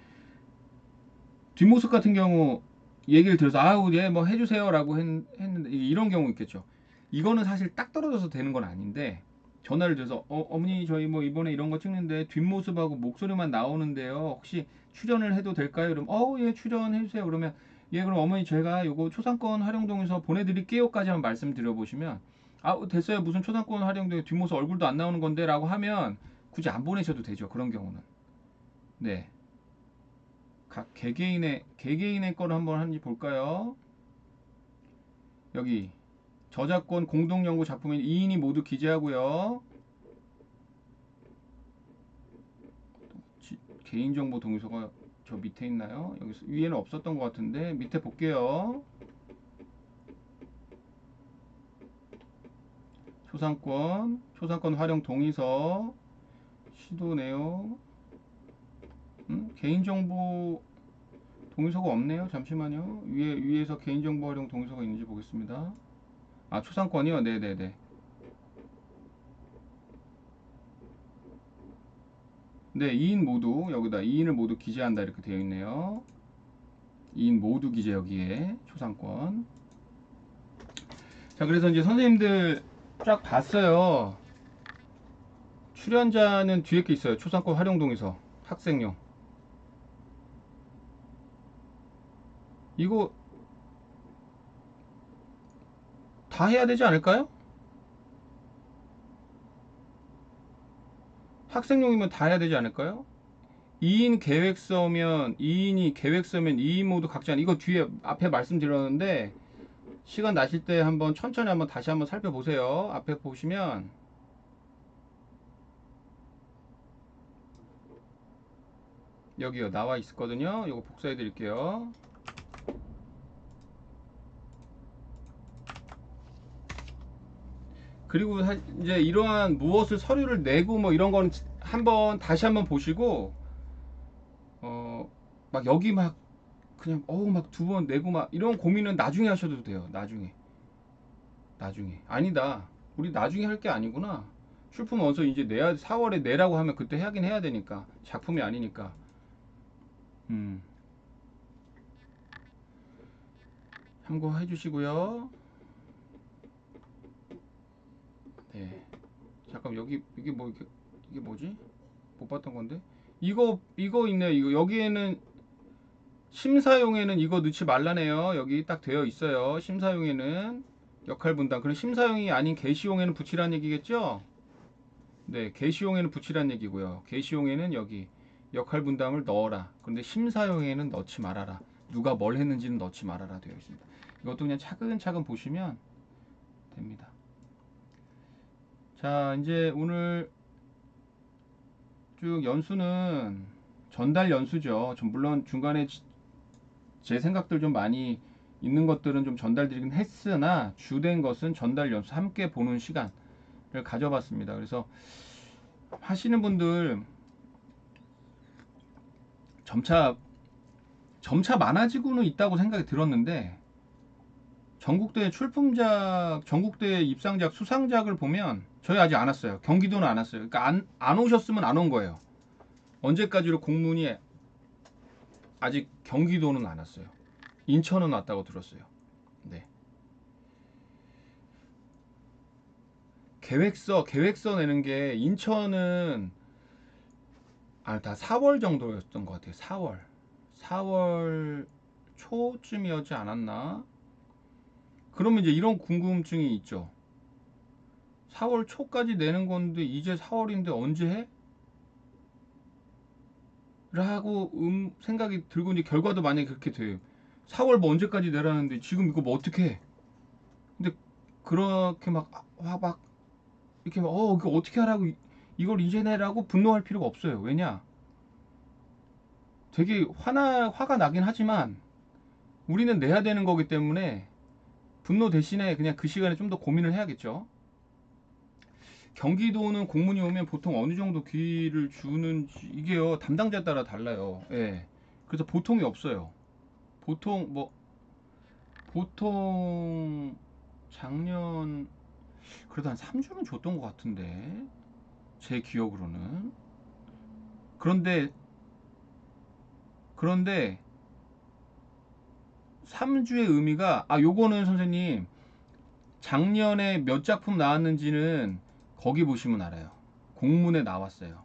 뒷모습 같은 경우 얘기를 들어서 아우 예 뭐 해주세요라고 했는데 이런 경우 있겠죠. 이거는 사실 딱 떨어져서 되는 건 아닌데 전화를 줘서 어머니 저희 뭐 이번에 이런 거 찍는데 뒷모습하고 목소리만 나오는데요 혹시 출연을 해도 될까요? 그럼 예 출연해 주세요. 그러면 예 그럼 어머니 제가 요거 초상권 활용동에서 보내드릴게요까지만 말씀드려 보시면 아 됐어요 무슨 초상권 활용동에 뒷모습 얼굴도 안 나오는 건데 라고 하면 굳이 안 보내셔도 되죠. 그런 경우는 네. 각 개개인의 거를 한번 한지 볼까요? 여기 저작권 공동 연구 작품인 2인이 모두 기재하고요. 개인정보 동의서가 저 밑에 있나요? 여기 위에는 없었던 것 같은데 밑에 볼게요. 초상권 활용 동의서 시도 내용 개인정보 동의서가 없네요. 잠시만요. 위에서 개인정보 활용 동의서가 있는지 보겠습니다. 아 초상권이요? 네네네. 네 2인 모두 여기다 2인을 모두 기재한다 이렇게 되어 있네요. 2인 모두 기재 여기에 초상권. 자 그래서 이제 선생님들 쫙 봤어요. 출연자는 뒤에 게 있어요. 초상권 활용 동의서 학생용. 이거 다 해야 되지 않을까요? 학생용이면 다 해야 되지 않을까요? 2인이 계획서면 2인 모두 각자 이거 뒤에 앞에 말씀드렸는데 시간 나실 때 한번 천천히 한번 다시 한번 살펴보세요. 앞에 보시면 여기요 나와 있었거든요. 이거 복사해 드릴게요. 그리고 이제 이러한 무엇을 서류를 내고 뭐 이런 건 다시 한번 보시고 막 여기 막 그냥 막 두 번 내고 막 이런 고민은 나중에 하셔도 돼요. 나중에 아니다 우리 나중에 할 게 아니구나. 출품 원서 이제 4월에 내라고 하면 그때 하긴 해야 되니까 작품이 아니니까 참고해 주시고요. 네 잠깐 여기 이게 뭐지 못 봤던 건데 이거 있네요. 이거 여기에는 심사용에는 이거 넣지 말라네요. 여기 딱 되어 있어요. 심사용에는 역할 분담. 그럼 심사용이 아닌 게시용에는 붙이라는 얘기겠죠? 네, 게시용에는 붙이라는 얘기고요. 게시용에는 여기 역할 분담을 넣어라. 그런데 심사용에는 넣지 말아라. 누가 뭘 했는지는 넣지 말아라 되어 있습니다. 이것도 그냥 차근차근 보시면 됩니다. 자, 이제 오늘 쭉 연수는 전달 연수죠. 물론 중간에 제 생각들 좀 많이 있는 것들은 좀 전달드리긴 했으나 주된 것은 전달 연수 함께 보는 시간을 가져봤습니다. 그래서 하시는 분들 점차 많아지고는 있다고 생각이 들었는데 전국대 출품작, 전국대 입상작, 수상작을 보면 저희 아직 안 왔어요. 경기도는 안 왔어요. 그러니까 안 오셨으면 안 온 거예요. 언제까지로 공문이 아직 경기도는 안 왔어요. 인천은 왔다고 들었어요. 네. 계획서 내는 게 인천은 다 4월 정도였던 것 같아요. 4월 초쯤이었지 않았나? 그러면 이제 이런 궁금증이 있죠. 4월 초까지 내는 건데 이제 4월인데 언제 해? 라고 생각이 들고 이제 결과도 만약에 그렇게 돼요. 4월 뭐 언제까지 내라는데 지금 이거 뭐 어떻게 해? 근데 그렇게 막 이렇게 이거 어떻게 하라고 이걸 이제 내라고 분노할 필요가 없어요. 왜냐? 되게 화가 나긴 하지만 우리는 내야 되는 거기 때문에 분노 대신에 그냥 그 시간에 좀 더 고민을 해야겠죠. 경기도는 공문이 오면 보통 어느 정도 기일을 주는지 이게요 담당자에 따라 달라요. 예. 그래서 보통이 없어요. 보통 작년 그래도 한 3주는 줬던 것 같은데 제 기억으로는. 그런데 3주의 의미가 요거는 선생님 작년에 몇 작품 나왔는지는 거기 보시면 알아요. 공문에 나왔어요.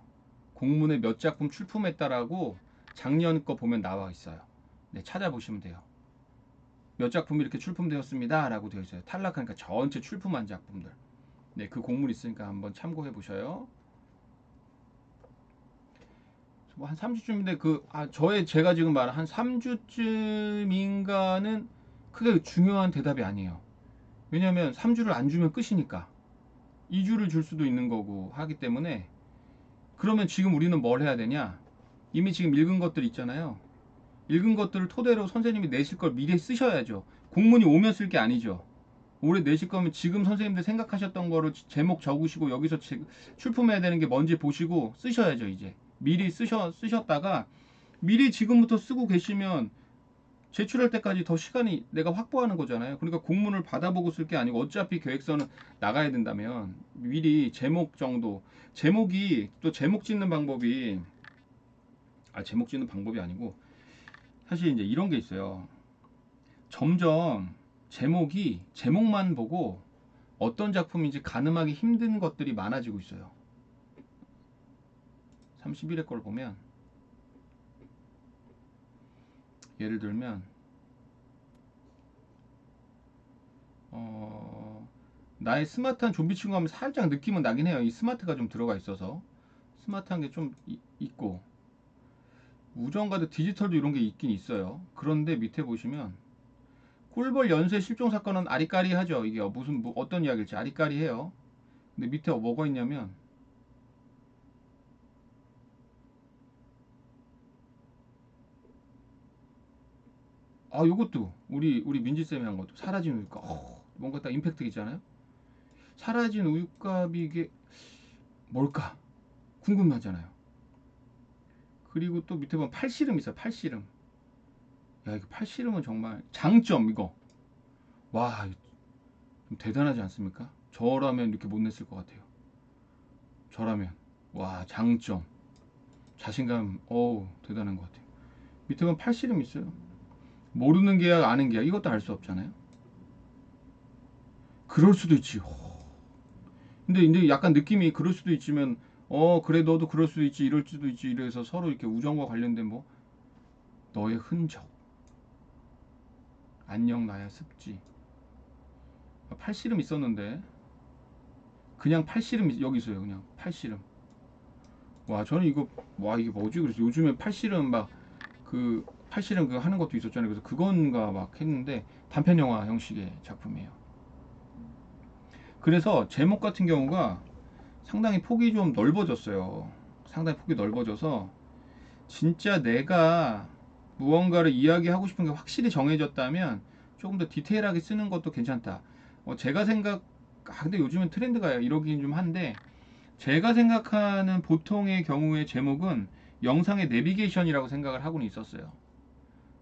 공문에 몇 작품 출품했다라고 작년 거 보면 나와 있어요. 네, 찾아보시면 돼요. 몇 작품이 이렇게 출품되었습니다 라고 되어 있어요. 탈락하니까 전체 출품한 작품들. 네, 그 공문 있으니까 한번 참고해 보셔요. 뭐 한 3주쯤인데 제가 지금 말한 한 3주쯤인가는 크게 중요한 대답이 아니에요. 왜냐면 3주를 안 주면 끝이니까 2주를 줄 수도 있는 거고 하기 때문에. 그러면 지금 우리는 뭘 해야 되냐? 이미 지금 읽은 것들 있잖아요. 읽은 것들을 토대로 선생님이 내실 걸 미리 쓰셔야죠. 공문이 오면 쓸 게 아니죠. 올해 내실 거면 지금 선생님들 생각하셨던 거를 제목 적으시고 여기서 출품해야 되는 게 뭔지 보시고 쓰셔야죠. 이제 미리 쓰셨다가 미리 지금부터 쓰고 계시면 제출할 때까지 더 시간이 내가 확보하는 거잖아요. 그러니까 공문을 받아보고 쓸 게 아니고 어차피 계획서는 나가야 된다면 미리 제목 정도. 제목이 또 제목 짓는 방법이 제목 짓는 방법이 아니고 사실 이제 이런 게 있어요. 점점 제목만 보고 어떤 작품인지 가늠하기 힘든 것들이 많아지고 있어요. 31회 걸 보면 예를 들면 나의 스마트한 좀비 친구 하면 살짝 느낌은 나긴 해요. 이 스마트가 좀 들어가 있어서 스마트한 게 좀 있고 우정가드 디지털도 이런 게 있긴 있어요. 그런데 밑에 보시면 꿀벌 연쇄 실종 사건은 아리까리하죠. 이게 무슨 어떤 이야기일지 아리까리해요. 근데 밑에 뭐가 있냐면 요것도 우리 민지쌤이 한 것도 사라진 우유값. 뭔가 딱 임팩트 있잖아요. 사라진 우유값이 이게 뭘까 궁금하잖아요. 그리고 또 밑에 보면 팔씨름 있어요. 팔씨름. 야, 이거 팔씨름은 정말 장점 이거. 와, 좀 대단하지 않습니까? 저라면 이렇게 못 냈을 것 같아요. 저라면. 와, 장점. 자신감. 대단한 것 같아요. 밑에 보면 팔씨름 있어요. 모르는 계약, 아는 계약 이것도 알 수 없잖아요. 그럴 수도 있지. 근데 이제 약간 느낌이 그럴 수도 있지만 그래 너도 그럴 수도 있지 이럴 수도 있지 이래서 서로 이렇게 우정과 관련된 뭐 너의 흔적 안녕 나야 습지 팔씨름 있었는데 그냥 팔씨름 여기 있어요. 그냥 팔씨름. 와 저는 이게 뭐지 그래서 요즘에 팔씨름 막 그 팔씨름 그거 하는 것도 있었잖아요. 그래서 그건가 막 했는데 단편 영화 형식의 작품이에요. 그래서 제목 같은 경우가 상당히 폭이 좀 넓어졌어요. 상당히 폭이 넓어져서 진짜 내가 무언가를 이야기하고 싶은 게 확실히 정해졌다면 조금 더 디테일하게 쓰는 것도 괜찮다. 근데 요즘은 트렌드가 이러긴 좀 한데 제가 생각하는 보통의 경우의 제목은 영상의 내비게이션이라고 생각을 하고는 있었어요.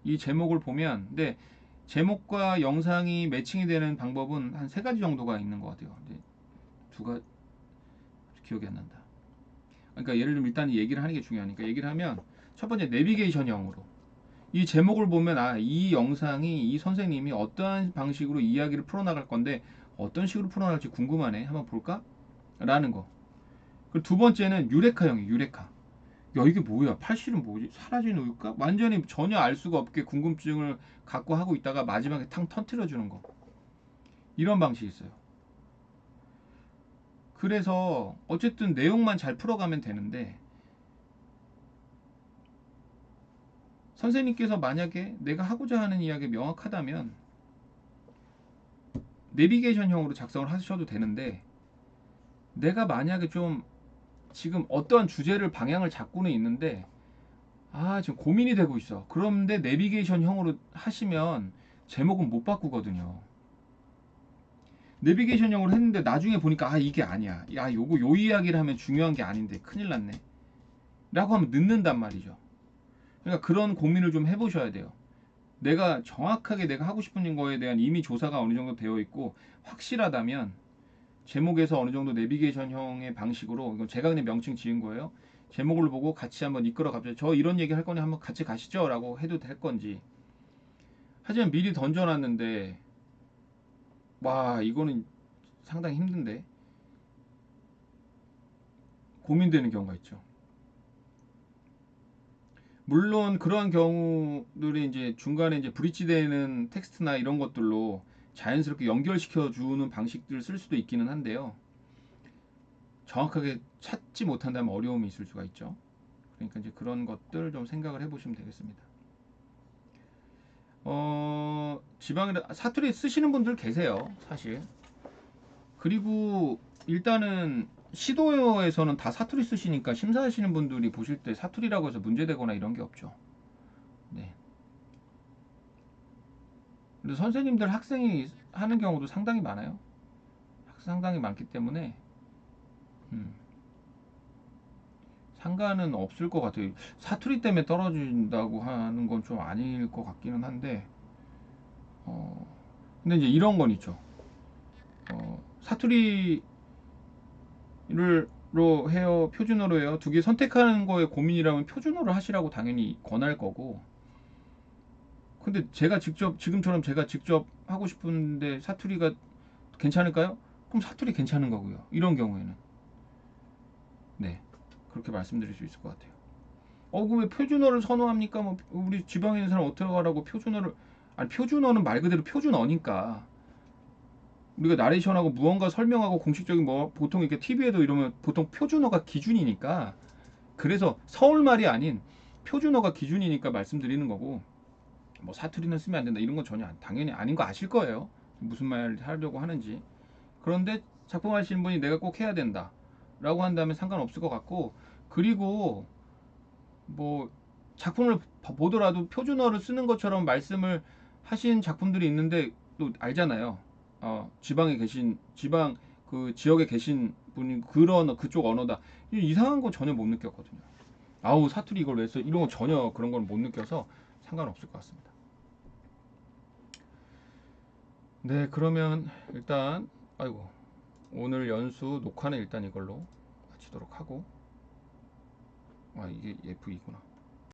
이 제목을 보면 근데 제목과 영상이 매칭이 되는 방법은 한 세 가지 정도가 있는 것 같아요. 근데 두 가지 기억이 안 난다. 그러니까 예를 들면 일단 얘기를 하는 게 중요하니까 얘기를 하면 첫 번째 내비게이션형으로 이 제목을 보면 이 영상이 이 선생님이 어떠한 방식으로 이야기를 풀어나갈 건데 어떤 식으로 풀어나갈지 궁금하네. 한번 볼까? 라는 거. 그리고 두 번째는 유레카형이에요. 유레카. 야 이게 뭐야? 팔씨름 뭐지? 사라진 우유값? 완전히 전혀 알 수가 없게 궁금증을 갖고 하고 있다가 마지막에 탕 터트려 주는 거. 이런 방식이 있어요. 그래서 어쨌든 내용만 잘 풀어가면 되는데, 선생님께서 만약에 내가 하고자 하는 이야기 명확하다면 내비게이션형으로 작성을 하셔도 되는데, 내가 만약에 좀 지금 어떠한 주제를 방향을 잡고는 있는데 지금 고민이 되고 있어. 그런데 내비게이션형으로 하시면 제목은 못 바꾸거든요. 내비게이션형으로 했는데 나중에 보니까 이게 아니야. 요거 요 이야기를 하면 중요한 게 아닌데 큰일 났네. 라고 하면 늦는단 말이죠. 그러니까 그런 고민을 좀 해보셔야 돼요. 내가 정확하게 내가 하고 싶은 거에 대한 이미 조사가 어느 정도 되어 있고 확실하다면 제목에서 어느 정도 내비게이션형의 방식으로, 이건 제가 그냥 명칭 지은 거예요. 제목을 보고 같이 한번 이끌어 갑시다. 저 이런 얘기 할 거니 한번 같이 가시죠 라고 해도 될 건지. 하지만 미리 던져놨는데 이거는 상당히 힘든데 고민되는 경우가 있죠. 물론 그러한 경우들이 이제 중간에 이제 브릿지되는 텍스트나 이런 것들로 자연스럽게 연결시켜 주는 방식들을 쓸 수도 있기는 한데요. 정확하게 찾지 못한다면 어려움이 있을 수가 있죠. 그러니까 이제 그런 것들 좀 생각을 해보시면 되겠습니다. 지방에 사투리 쓰시는 분들 계세요, 사실. 그리고 일단은 시도에서는 다 사투리 쓰시니까 심사하시는 분들이 보실 때 사투리라고 해서 문제되거나 이런 게 없죠. 네. 근데 선생님들 학생이 하는 경우도 상당히 많아요. 상당히 많기 때문에 상관은 없을 것 같아요. 사투리 때문에 떨어진다고 하는 건 좀 아닐 것 같기는 한데, 근데 이제 이런 건 있죠. 사투리로 해요, 표준어로 해요. 두 개 선택하는 거에 고민이라면 표준어로 하시라고 당연히 권할 거고. 근데 지금처럼 제가 직접 하고 싶은데 사투리가 괜찮을까요? 그럼 사투리 괜찮은 거고요. 이런 경우에는. 네. 그렇게 말씀드릴 수 있을 것 같아요. 그럼 왜 표준어를 선호합니까? 뭐 우리 지방에 있는 사람 어떻게 하라고 표준어를. 아니, 표준어는 말 그대로 표준어니까 우리가 나레이션하고 무언가 설명하고 공식적인 뭐 보통 이렇게 TV에도 이러면 보통 표준어가 기준이니까, 그래서 서울말이 아닌 표준어가 기준이니까 말씀드리는 거고, 뭐 사투리는 쓰면 안 된다 이런 건 전혀 당연히 아닌 거 아실 거예요. 무슨 말 하려고 하는지. 그런데 작품하시는 분이 내가 꼭 해야 된다 라고 한다면 상관없을 것 같고, 그리고 뭐 작품을 보더라도 표준어를 쓰는 것처럼 말씀을 하신 작품들이 있는데 또 알잖아요. 지방 그 지역에 계신 분이 그런 그쪽 언어다, 이상한 건 전혀 못 느꼈거든요. 사투리 이걸 왜 써? 이런 거 전혀 그런 걸 못 느껴서 상관없을 것 같습니다. 네, 그러면 일단 오늘 연수 녹화는 일단 이걸로 마치도록 하고, 이게 F2구나.